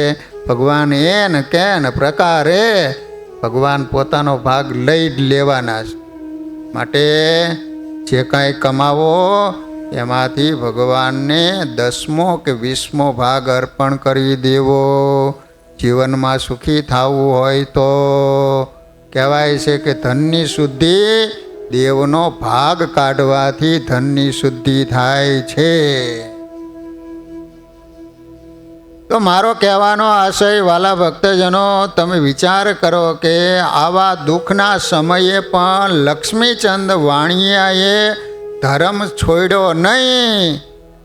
ભગવાન એન કેન પ્રકારે ભગવાન પોતાનો ભાગ લઈ જ લેવાના છે. માટે જે કાંઈ કમાવો એમાંથી ભગવાનને 10મો કે 20મો ભાગ અર્પણ કરી દેવો. જીવનમાં સુખી થવું હોય તો કહેવાય છે કે ધનની શુદ્ધિ દેવનો ભાગ કાઢવાથી ધનની શુદ્ધિ થાય છે. તો મારો કહેવાનો આશય વાલા ભક્તજનો, તમે વિચાર કરો કે આવા દુઃખના સમયે પણ લક્ષ્મીચંદ વાણિયાએ ધર્મ છોડ્યો નહીં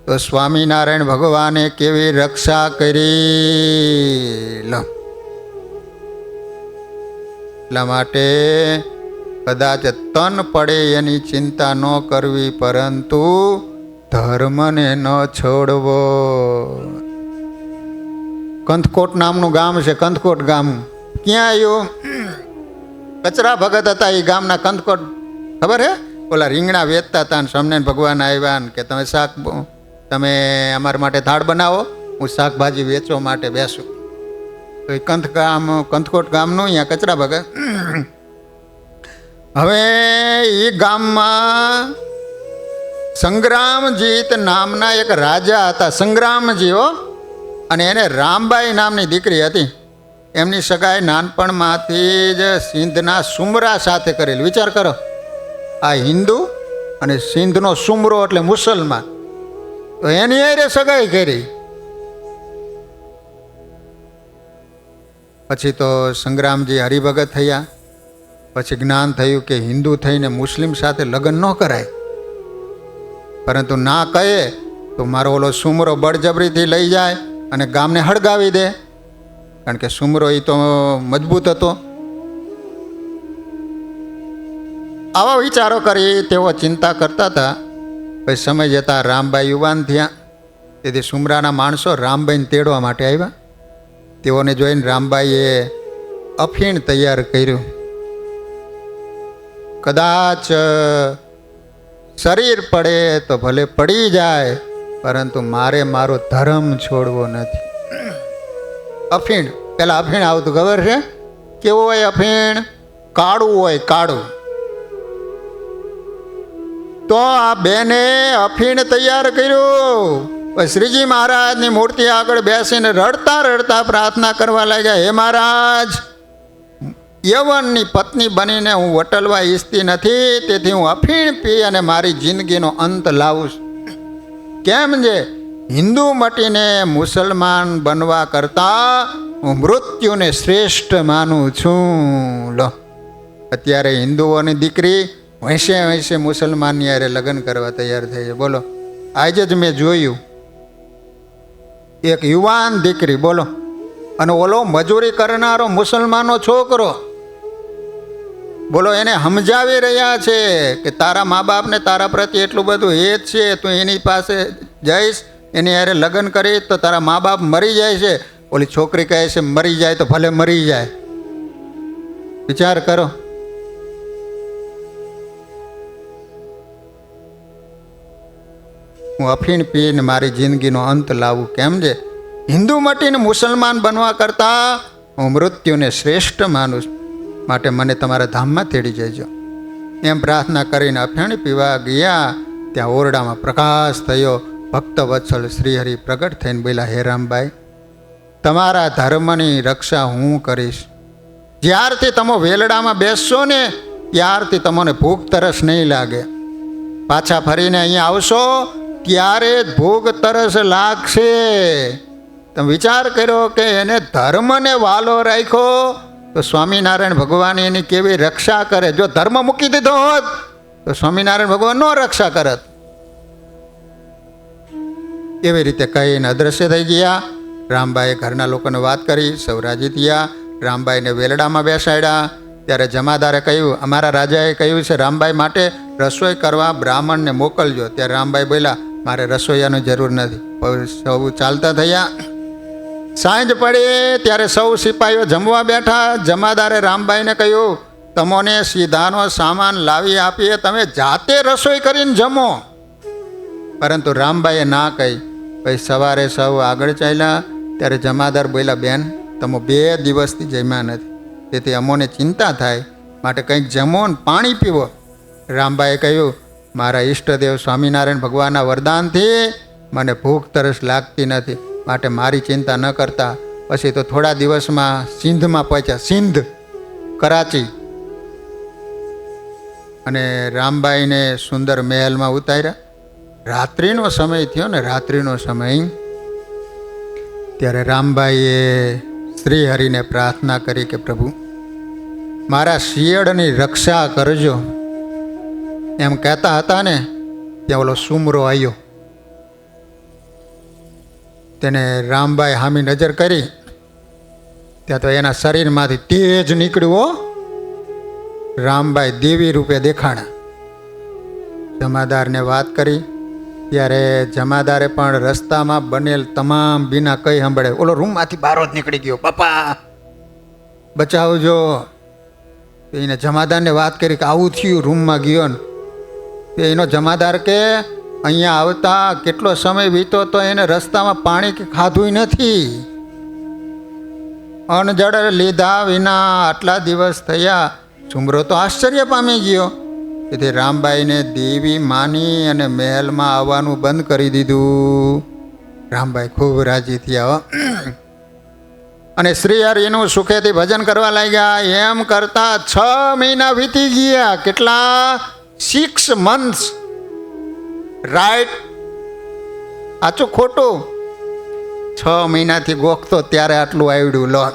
તો સ્વામિનારાયણ ભગવાને કેવી રક્ષા કરી. એટલા માટે કદાચ તન પડે એની ચિંતા ન કરવી, પરંતુ ધર્મને ન છોડવો. કંથકોટ નામનું ગામ છે. કંથકોટ ગામ ક્યાં આવ્યું? કચરા ભગત હતા એ ગામના. કંથકોટ ખબર હે? ઓલા રીંગણા વેચતા હતા. અને સ્વામિનારાયણ ભગવાન આવ્યા કે તમે અમારા માટે થાળ બનાવો, હું શાકભાજી વેચવા માટે બેસું. તો એ કંથકોટ ગામનું અહીંયા કચરા ભગત. હવે એ ગામમાં સંગ્રામજીત નામના એક રાજા હતા. સંગ્રામજીઓ. અને એને રામબાઈ નામની દીકરી હતી. એમની સગાઈ નાનપણમાંથી જ સિંધના સુમરા સાથે કરેલી. વિચાર કરો, આ હિન્દુ અને સિંધનો સુમરો એટલે મુસલમાન, તો એની હારે સગાઈ કરી. પછી તો સંગ્રામજી હરિભગત થયા. પછી જ્ઞાન થયું કે હિન્દુ થઈને મુસ્લિમ સાથે લગ્ન ન કરાય, પરંતુ ના કહે તો મારો ઓલો સુમરો બળજબરીથી લઈ જાય અને ગામને હળગાવી દે. કારણ કે સુમરો એ તો મજબૂત હતો. આવા વિચારો કરી તેઓ ચિંતા કરતા હતા. પછી સમય જતાં રામબાઈ યુવાન થયા. તેથી સુમરાના માણસો રામબાઈને તેડવા માટે આવ્યા. તેઓને જોઈને રામબાઈએ અફીણ તૈયાર કર્યું. કદાચ શરીર પડે તો ભલે પડી જાય, પરંતુ મારે મારો ધર્મ છોડવો નથી. અફીણ, પેલા અફીણ આવતું ખબર છે? કેવું હોય અફીણ? કાળું હોય, કાળું. તો આ બેને અફીણ તૈયાર કર્યું. શ્રીજી મહારાજની મૂર્તિ આગળ બેસીને રડતા રડતા પ્રાર્થના કરવા લાગ્યા, હે મહારાજ, યવનની પત્ની બનીને હું વટલવા ઈચ્છતી નથી, તેથી હું અફીણ પી અને મારી જિંદગીનો અંત લાવું છું. કેમ છે? હિન્દુ મટીને મુસલમાન બનવા કરતાં હું મૃત્યુને શ્રેષ્ઠ માનું છું. લો, અત્યારે હિન્દુઓની દીકરી 80 મુસલમાનની યારે લગ્ન કરવા તૈયાર થઈ છે. બોલો, આજે જ મેં જોયું એક યુવાન દીકરી, બોલો, અને ઓલો મજૂરી કરનારો મુસલમાનનો છોકરો, બોલો, એને સમજાવી રહ્યા છે કે તારા મા બાપને તારા પ્રત્યે એટલું બધું હેત છે, તું એની પાસે જઈશ, એની હારે લગ્ન કરીશ તો તારા મા બાપ મરી જાય છે. ઓલી છોકરી કહે છે મરી જાય તો ભલે મરી જાય. વિચાર કરો. હું અફીણ પીને મારી જિંદગીનો અંત લાવું. કેમ છે? હિન્દુ મટીને મુસલમાન બનવા કરતાં હું મૃત્યુને શ્રેષ્ઠ માનું છું, માટે મને તમારા ધામમાં તેડી જજો. એમ પ્રાર્થના કરીને અફીણ પીવા ગયા. ત્યાં ઓરડામાં પ્રકાશ થયો. ભક્ત વત્સલ શ્રીહરિ પ્રગટ થઈને બોલ્યા, હે રામબાઈ, તમારા ધર્મની રક્ષા હું કરીશ. જ્યારથી તમે વેલડામાં બેસશો ને ત્યારથી તમને ભૂખ તરસ નહીં લાગે. પાછા ફરીને અહીંયા આવશો ત્યારે જ ભૂખ તરસ લાગશે. તમે વિચાર કર્યો કે એને ધર્મને વાલો રાખ્યો તો સ્વામિનારાયણ ભગવાન એની કેવી રક્ષા કરે. જો ધર્મ મૂકી દીધો હોત તો સ્વામિનારાયણ ભગવાન નો રક્ષા કરત. એવી રીતે કહીને અદ્રશ્ય થઈ ગયા. રામબાઈએ ઘરના લોકોને વાત કરી, સૌરાજી થયા. રામબાઈને વેલડામાં બેસાડ્યા. ત્યારે જમાદારે કહ્યું, અમારા રાજાએ કહ્યું છે રામબાઈ માટે રસોઈ કરવા બ્રાહ્મણને મોકલજો. ત્યારે રામબાઈ બોલ્યા, મારે રસોઈયાની જરૂર નથી. સૌ ચાલતા થયા. સાંજ પડી ત્યારે સૌ સિપાહીઓ જમવા બેઠા. જમાદારે રામબાઈને કહ્યું, તમોને સીધાનો સામાન લાવી આપીએ, તમે જાતે રસોઈ કરીને જમો. પરંતુ રામબાઈએ ના કહી. પછી સવારે સૌ આગળ ચાલ્યા. ત્યારે જમાદાર બોલ્યા, બેન તમે 2 દિવસથી જમ્યા નથી, તેથી અમોને ચિંતા થાય, માટે કંઈક જમો ને પાણી પીવો. રામબાઈએ કહ્યું, મારા ઈષ્ટદેવ સ્વામિનારાયણ ભગવાનના વરદાનથી મને ભૂખ તરસ લાગતી નથી, માટે મારી ચિંતા ન કરતા. પછી તો થોડા દિવસમાં સિંધમાં પહોંચ્યા, સિંધ કરાચી. અને રામબાઈને સુંદર મહેલમાં ઉતાર્યા. રાત્રિનો સમય થયો ને, રાત્રિનો સમય. ત્યારે રામબાઈએ શ્રી હરિને પ્રાર્થના કરી કે પ્રભુ મારા શિયળની રક્ષા કરજો. એમ કહેતા હતા ને ત્યાં ઓલો સુમરો આવ્યો. તેને રામબાઈ હામી નજર કરી. ત્યાં તો એના શરીરમાંથી તેજ નીકળ્યું. રામબાઈ દેવી રૂપે દેખાણા. જમાદારને વાત કરી. ત્યારે જમાદારે પણ રસ્તામાં બનેલ તમામ બીના કઈ સાંભળે. ઓલો રૂમમાંથી બહાર જ નીકળી ગયો, બાપા બચાવજો. એને જમાદારને વાત કરી કે આવું થયું, રૂમમાં ગયો ને. એનો જમાદાર કે અહીંયા આવતા કેટલો સમય વીતો તો એને રસ્તામાં પાણી કે ખાધું નથી. અણજડ લીધા વિના આટલા દિવસ થયા. સુમરો તો આશ્ચર્ય પામી ગયો. તેથી રામબાઈને દેવી માની અને મહેલમાં આવવાનું બંધ કરી દીધું. રામબાઈ ખૂબ રાજી થયા. અને શ્રી હરિનું સુખેથી ભજન કરવા લાગ્યા. એમ કરતા 6 મહિના વીતી ગયા. કેટલા? 6 months. રાઈટ? આચું ખોટું? 6 મહિનાથી ગોખતો ત્યારે આટલું આવડ્યું. લો.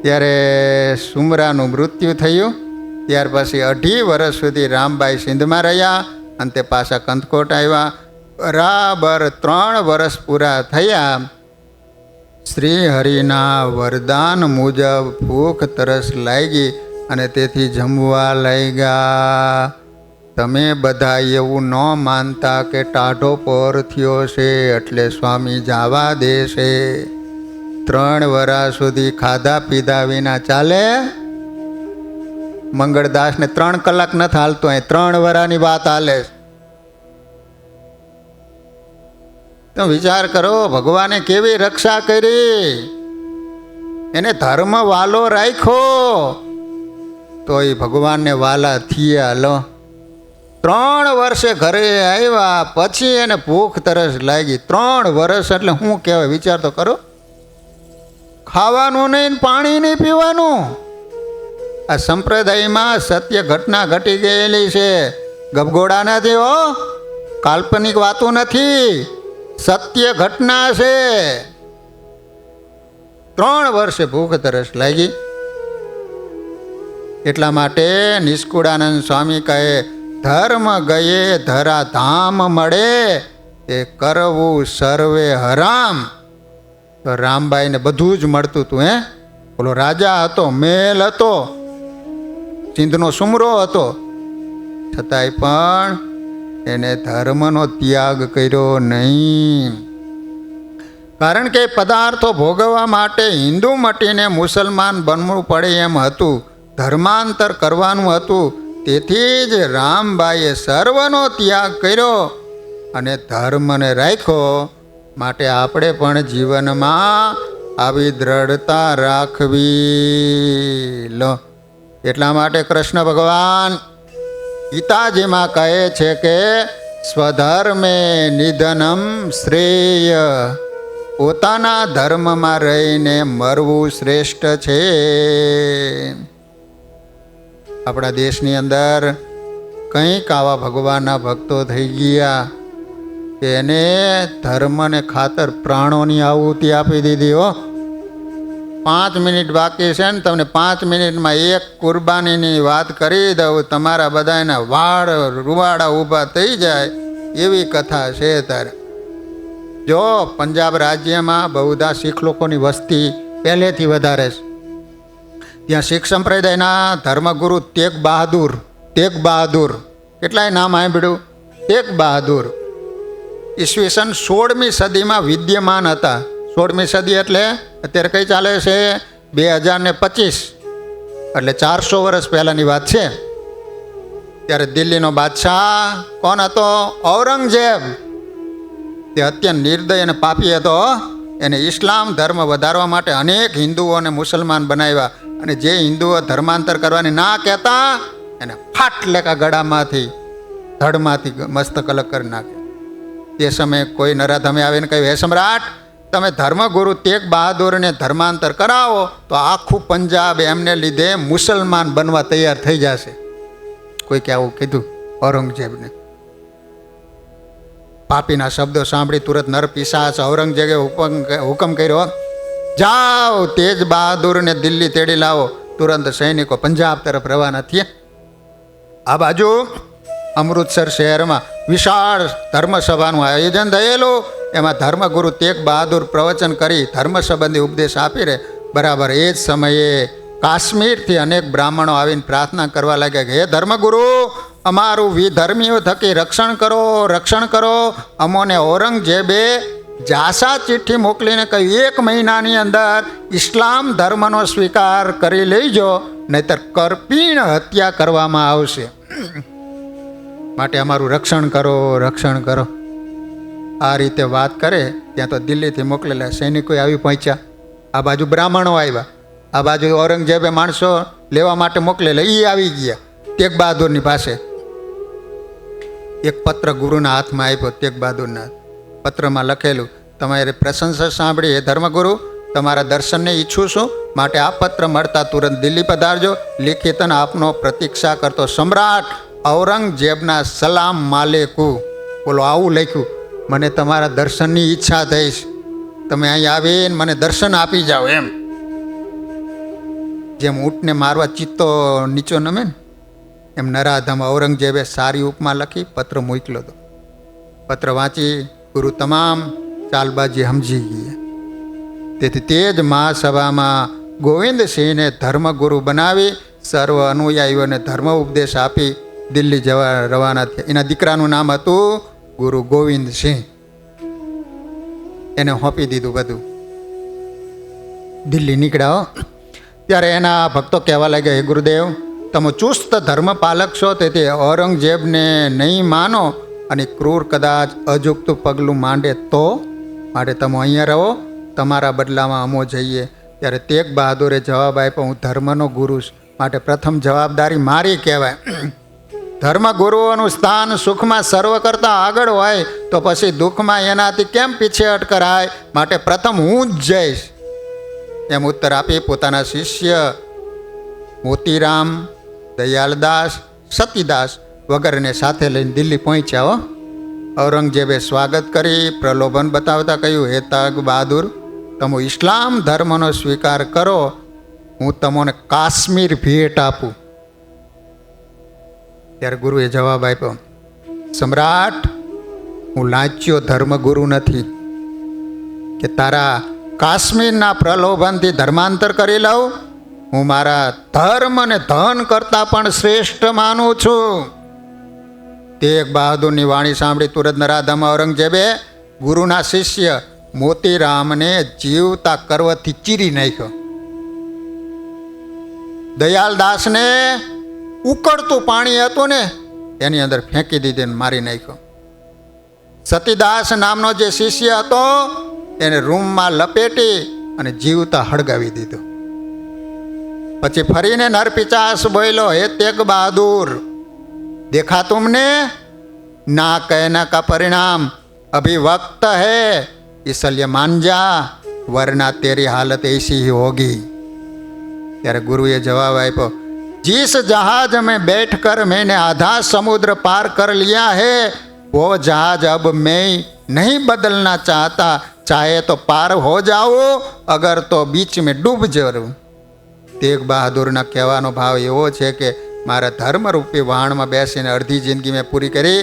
ત્યારે સુમરાનું મૃત્યુ થયું. ત્યાર પછી 2.5 વર્ષ સુધી રામબાઈ સિંધમાં રહ્યા. અને તે પાછા કંથકોટ આવ્યા. બરાબર 3 વર્ષ પૂરા થયા. શ્રી હરિના વરદાન મુજબ ભૂખ તરસ લાગી અને તેથી જમવા લાગ્યા. તમે બધા એવું ન માનતા કે ટાઢો પર થયો છે એટલે સ્વામી જવા દેશે. 3 વર્ષ સુધી ખાધા પીધા વિના ચાલે? મંગળદાસને 3 કલાક નથી હાલતો, અહીં 3 વર્ષની વાત હાલે. તો વિચાર કરો, ભગવાને કેવી રક્ષા કરી. એને ધર્મ વાલો રાખ્યો તો એ ભગવાનને વાલા થયા. લો. 3 વર્ષે ઘરે આવ્યા પછી એને ભૂખ તરસ લાગી. 3 વર્ષ એટલે શું કહેવાય? વિચાર તો કરો. ખાવાનું નહીં, પાણી નહીં પીવાનું. આ સંપ્રદાયમાં સત્ય ઘટના ઘટી ગયેલી છે. ગબગોડા નથી હો, કાલ્પનિક વાતો નથી, સત્ય ઘટના છે. 3 વર્ષે ભૂખ તરસ લાગી. એટલા માટે નિષ્કુળાનંદ સ્વામી કહે, ધર્મ ગયે ધરા ધામ મળે એ કરવું સર્વે હરામ. તો રામબાઈને બધું જ મળતું હતું. ઓલો રાજા હતો, મહેલ હતો, સિંધનો સુમરો હતો, છતાંય પણ એને ધર્મનો ત્યાગ કર્યો નહીં. કારણ કે પદાર્થો ભોગવવા માટે હિન્દુ મટીને મુસલમાન બનવું પડે એમ હતું. ધર્માંતર કરવાનું હતું. તેથી જ રામબાઈએ સર્વનો ત્યાગ કર્યો અને ધર્મને રાખ્યો. માટે આપણે પણ જીવનમાં આવી દ્રઢતા રાખવી. લો. એટલા માટે કૃષ્ણ ભગવાન ગીતાજીમાં કહે છે કે સ્વધર્મે નિધનમ શ્રેય. પોતાના ધર્મમાં રહીને મરવું શ્રેષ્ઠ છે. આપણા દેશની અંદર કંઈક આવા ભગવાનના ભક્તો થઈ ગયા કે એને ધર્મને ખાતર પ્રાણોની આહુતિ આપી દીધી. હો, 5 મિનિટ બાકી છે ને તમને 5 મિનિટમાં એક કુરબાનીની વાત કરી દઉં, તમારા બધાના વાળ રૂવાડા ઊભા થઈ જાય એવી કથા છે. તારે જો પંજાબ રાજ્યમાં બહુધા શીખ લોકોની વસ્તી પહેલેથી વધારે છે. ત્યાં શીખ સંપ્રદાયના ધર્મગુરુ તેગ બહાદુર કેટલાય નામ સાંભળ્યું? તેગ બહાદુર ઈસવીસન 16મી સદીમાં વિદ્યમાન હતા. 16મી સદી એટલે અત્યારે કઈ ચાલે છે? 2025, એટલે 400 વર્ષ પહેલાંની વાત છે. ત્યારે દિલ્હીનો બાદશાહ કોણ હતો? ઔરંગઝેબ. તે અત્યંત નિર્દય અને પાપી હતો. એને ઇસ્લામ ધર્મ વધારવા માટે અનેક હિન્દુઓને મુસલમાન બનાવ્યા, અને જે હિન્દુઓ ધર્માંતર કરવાની ના કહેતા એને ફાટ લેખા ગળામાંથી ધડમાંથી મસ્તક અલગ કરી નાખે. તે સમયે કોઈ નરાધમે આવીને કહ્યું, હે સમ્રાટ, તમે ધર્મગુરુ તેગ બહાદુરને ધર્માંતર કરાવો તો આખું પંજાબ એમને લીધે મુસલમાન બનવા તૈયાર થઈ જશે. કોઈકે આવું કીધું ઔરંગઝેબને. પાપીના શબ્દો સાંભળી તુરત નર પિશાચ ઔરંગઝેબે હુકમ કર્યો, જાઓ તેજ બહાદુરને દિલ્હી તેડી લાવો. તુરંત સૈનિકો પંજાબ તરફ રવાના થયા. આ બાજુ અમૃતસર શહેરમાં વિશાળ ધર્મસભાનું આયોજન થયેલું. એમાં ધર્મગુરુ તેગ બહાદુર પ્રવચન કરી ધર્મ સંબંધી ઉપદેશ આપી રહે. બરાબર એ જ સમયે કાશ્મીરથી અનેક બ્રાહ્મણો આવીને પ્રાર્થના કરવા લાગ્યા કે હે ધર્મગુરુ, અમારું વિધર્મીઓ થકી રક્ષણ કરો. અમોને ઔરંગઝેબે જાસા ચિઠ્ઠી મોકલીને કહ્યું, 1 મહિનાની અંદર ઇસ્લામ ધર્મનો સ્વીકાર કરી લેજો, નહીતર કરપીણ હત્યા કરવામાં આવશે. માટે અમારું રક્ષણ કરો. આ રીતે વાત કરે ત્યાં તો દિલ્હીથી મોકલેલા સૈનિકો આવી પહોંચ્યા. આ બાજુ બ્રાહ્મણો આવ્યા, આ બાજુ ઔરંગઝેબે માણસો લેવા માટે મોકલેલા, એ આવી ગયા તેગ બહાદુરની પાસે. એક પત્ર ગુરુના હાથમાં આપ્યો. તેગ બહાદુરના પત્રમાં લખેલું, તમારી પ્રશંસા સાંભળી હે ધર્મગુરુ, તમારા દર્શનને ઈચ્છું છું, માટે આ પત્ર મળતા તુરંત દિલ્હી પધારજો. લિખિતન આપનો પ્રતીક્ષા કરતો સમ્રાટ ઔરંગઝેબના સલામ માલેકુ. બોલો, આવું લખ્યું, મને તમારા દર્શનની ઈચ્છા થઈ છે, તમે અહીં આવીને મને દર્શન આપી જાઓ. એમ જેમ ઊંટને મારવા ચિત્તો નીચો નમે ને, એમ નરાધમ ઔરંગઝેબે સારી ઉપમા લખી પત્ર મોકલ્યો હતો. પત્ર વાંચી ગુરુ તમામ ચાલબાજી સમજી ગયા. તેથી તે જ મહાસભામાં ગોવિંદસિંહને ધર્મગુરુ બનાવી સર્વ અનુયાયીઓને ધર્મ ઉપદેશ આપી દિલ્હી જવા રવાના થયા. એના દીકરાનું નામ હતું ગુરુ ગોવિંદસિંહ. એને સોંપી દીધું બધું. દિલ્હી નીકળ્યા. ત્યારે એના ભક્તો કહેવા લાગ્યા, હે ગુરુદેવ, તમે ચુસ્ત ધર્મપાલક છો, તેથી ઔરંગઝેબને નહીં માનો અને ક્રૂર કદાચ અજુકતું પગલું માંડે તો, માટે તમે અહીંયા રહો, તમારા બદલામાં અમો જઈએ. ત્યારે તેગ બહાદુરે જવાબ આપ્યો, હું ધર્મનો ગુરુ છું, માટે પ્રથમ જવાબદારી મારી કહેવાય. ધર્મગુરુઓનું સ્થાન સુખમાં સર્વ કરતાં આગળ હોય તો પછી દુઃખમાં એનાથી કેમ પીછેહટ કરાય, માટે પ્રથમ હું જ જઈશ. એમ ઉત્તર આપી પોતાના શિષ્ય મોતીરામ, દયાલદાસ, સતીદાસ વગેરેને સાથે લઈને દિલ્હી પહોંચ્યા. ઔરંગઝેબે સ્વાગત કરી પ્રલોભન બતાવતા કહ્યું, હે તેગ બહાદુર, તમે ઇસ્લામ ધર્મનો સ્વીકાર કરો, હું તમને કાશ્મીર ભેટ આપું. ત્યારે ગુરુએ જવાબ આપ્યો, સમ્રાટ, હું લાંચ્યો ધર્મગુરુ નથી કે તારા કાશ્મીરના પ્રલોભનથી ધર્માંતર કરી લઉં. હું મારા ધર્મ અને ધન કરતાં પણ શ્રેષ્ઠ માનું છું. તેગ બહાદુરની વાણી સાંભળી તુરંત નરાધમ ઔરંગઝેબે ગુરુના શિષ્ય મોતીરામને જીવતા કરવતથી ચીરી નાખ્યો. દયાલદાસને ઉકળતું પાણી હતું ને એની અંદર ફેંકી દીધીને મારી નાખ્યો. સતીદાસ નામનો જે શિષ્ય હતો એને રૂમમાં લપેટી અને જીવતા હળગાવી દીધો. પછી ફરીને નરપિચાસ બોલ્યો, હે તેગ બહાદુર, देखा तुमने ना कहना का परिणाम अभी वक्त है, इसलिए मान जा, वरना तेरी हालत ऐसी ही होगी. ત્યારે ગુરુએ જવાબ આપ્યો, जिस जहाज में बैठकर मैंने आधा समुद्र पार कर लिया है, वो जहाज अब मैं नहीं बदलना चाहता. चाहे तो पार हो जाओ, अगर तो बीच में डूब जाऊं. તેગ બહાદુરના કહેવાનો ભાવ એવો છે કે મારા ધર્મરૂપી વહાણમાં બેસીને અડધી જિંદગી મેં પૂરી કરી,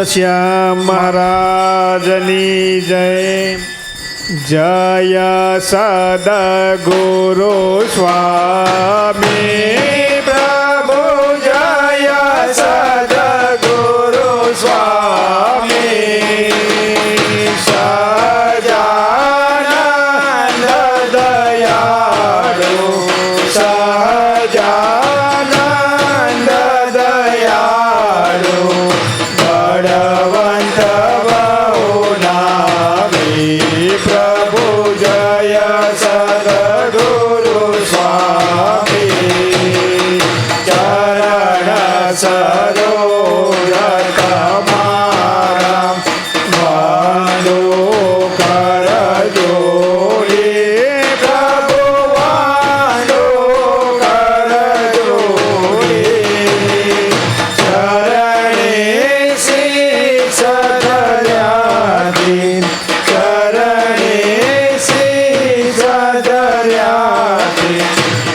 ઘનશ્યામ મહારાજની જય. જય સદગુરુ સ્વામી પ્રભુ. જય સદગુરુ સ્વામી. સહજાનંદ દયાળુ. સહજાનંદ દયાળુ. બળવંત બહુનામી પ્રભુ. જય સદગુરુ સ્વામી. ચરણ સરોજ તમારા વાંદો કર જોડી પ્રભુ. વાંદો કર જોડી. ચરણે શીશ ધર્યાથી. ચરણે શીશ ધર્યાથી.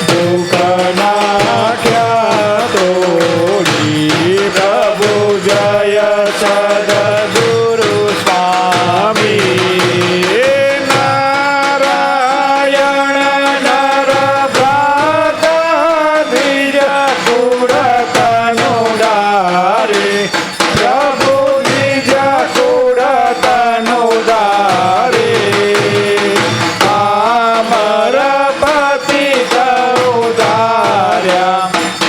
દુઃખ નાખ્યા તોડી પ્રભુ. જય સદગુરુ સ્વામી. નારાયણ નર ભ્રાત ધીર કુળ કનુડારે પ્રભુ. નિજ કુળ કનુડારે. પામર પતિત ઉદાર્યા.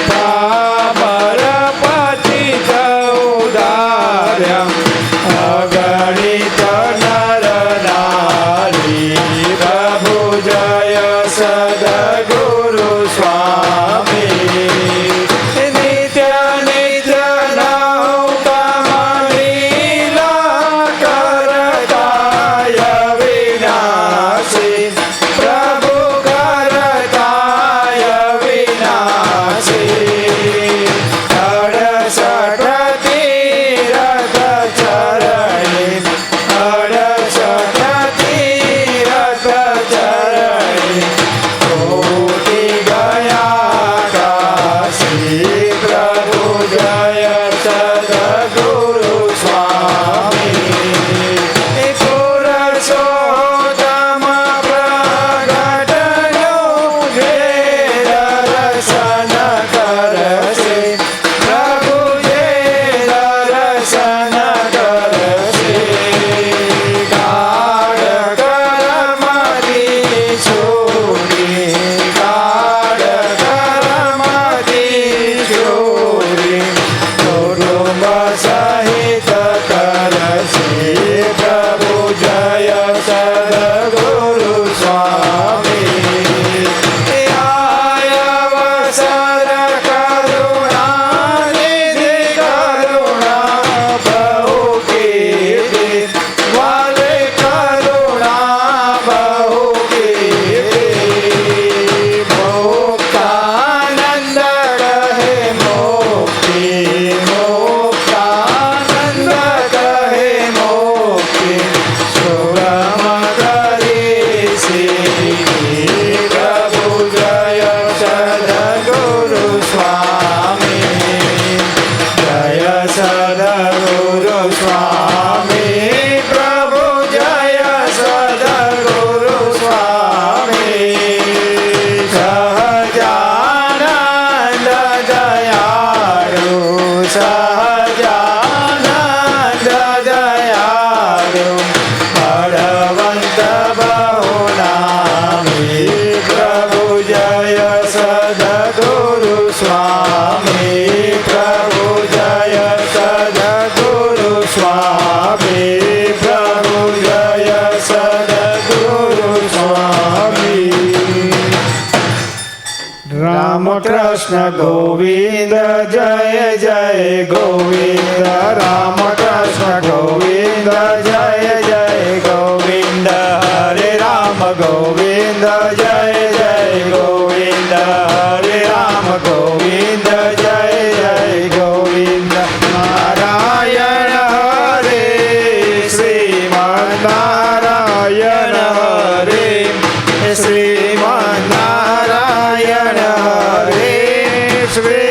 પામર પતિત ઉદાર્યા. અગણિત નર નારી પ્રભુ. જય સદગુરુ સ્વામી. નિત્ય નિત્ય નૌતમ લીલા કરતાય વિનાશી પ્રભુ. કરતાય વિનાશી. 68 તીરથ ચરણે. 68 તીરથ ચરણે. કોટી ગયા કાશી પ્રભુ. જય સદગુરુ સ્વામી. પુરુષોત્તમ પ્રગટનો જે દર્શન કરશે પ્રભુ. જે દર્શન કરશે. ગાઢ કર્મથી છોડી. ગાઢ કર્મથી છોડી. કુટુંબ સહિત કરશે પ્રભુ. જય સદગુરુ સ્વામી. અવસર કરુણા નિધિ. કરુણા બહુ કીર્તિ. વાલે કરુણા બહુ કીર્તિ. મુક્તાનંદ કહે મુક્તિ. મુક્તાનંદ કહે મુક્તિ. સુગમ કરી શ્રી પ્રભુ. જય સદગુરુ સ્વામી. જય સદગુરુ સ્વામી પ્રભુ. જય સદગુરુ સ્વામી. સહજાનંદ દયાળુ. સહજાનંદ દયાળુ. બળવંત બહુનામી પ્રભુ. જય સદગુરુ સ્વામી પ્રભુ. જય સદગુરુ સ્વામી પ્રભુ. જય સદગુરુ સ્વામી. રામ કૃષ્ણ ગોવિંદ જય જય ગોવિંદ. રામ કૃષ્ણ ગોવિંદ જય જય ગોવિંદ. હરે રામ ગોવિંદ જય જય ગોવિંદ. હરે રામ ગોવિંદ જય જય ગોવિંદ. નારાયણ હરે શ્રીમન્નારાયણ. નારાયણ હરે શ્રીમન્નારાયણ. હરે શ્રી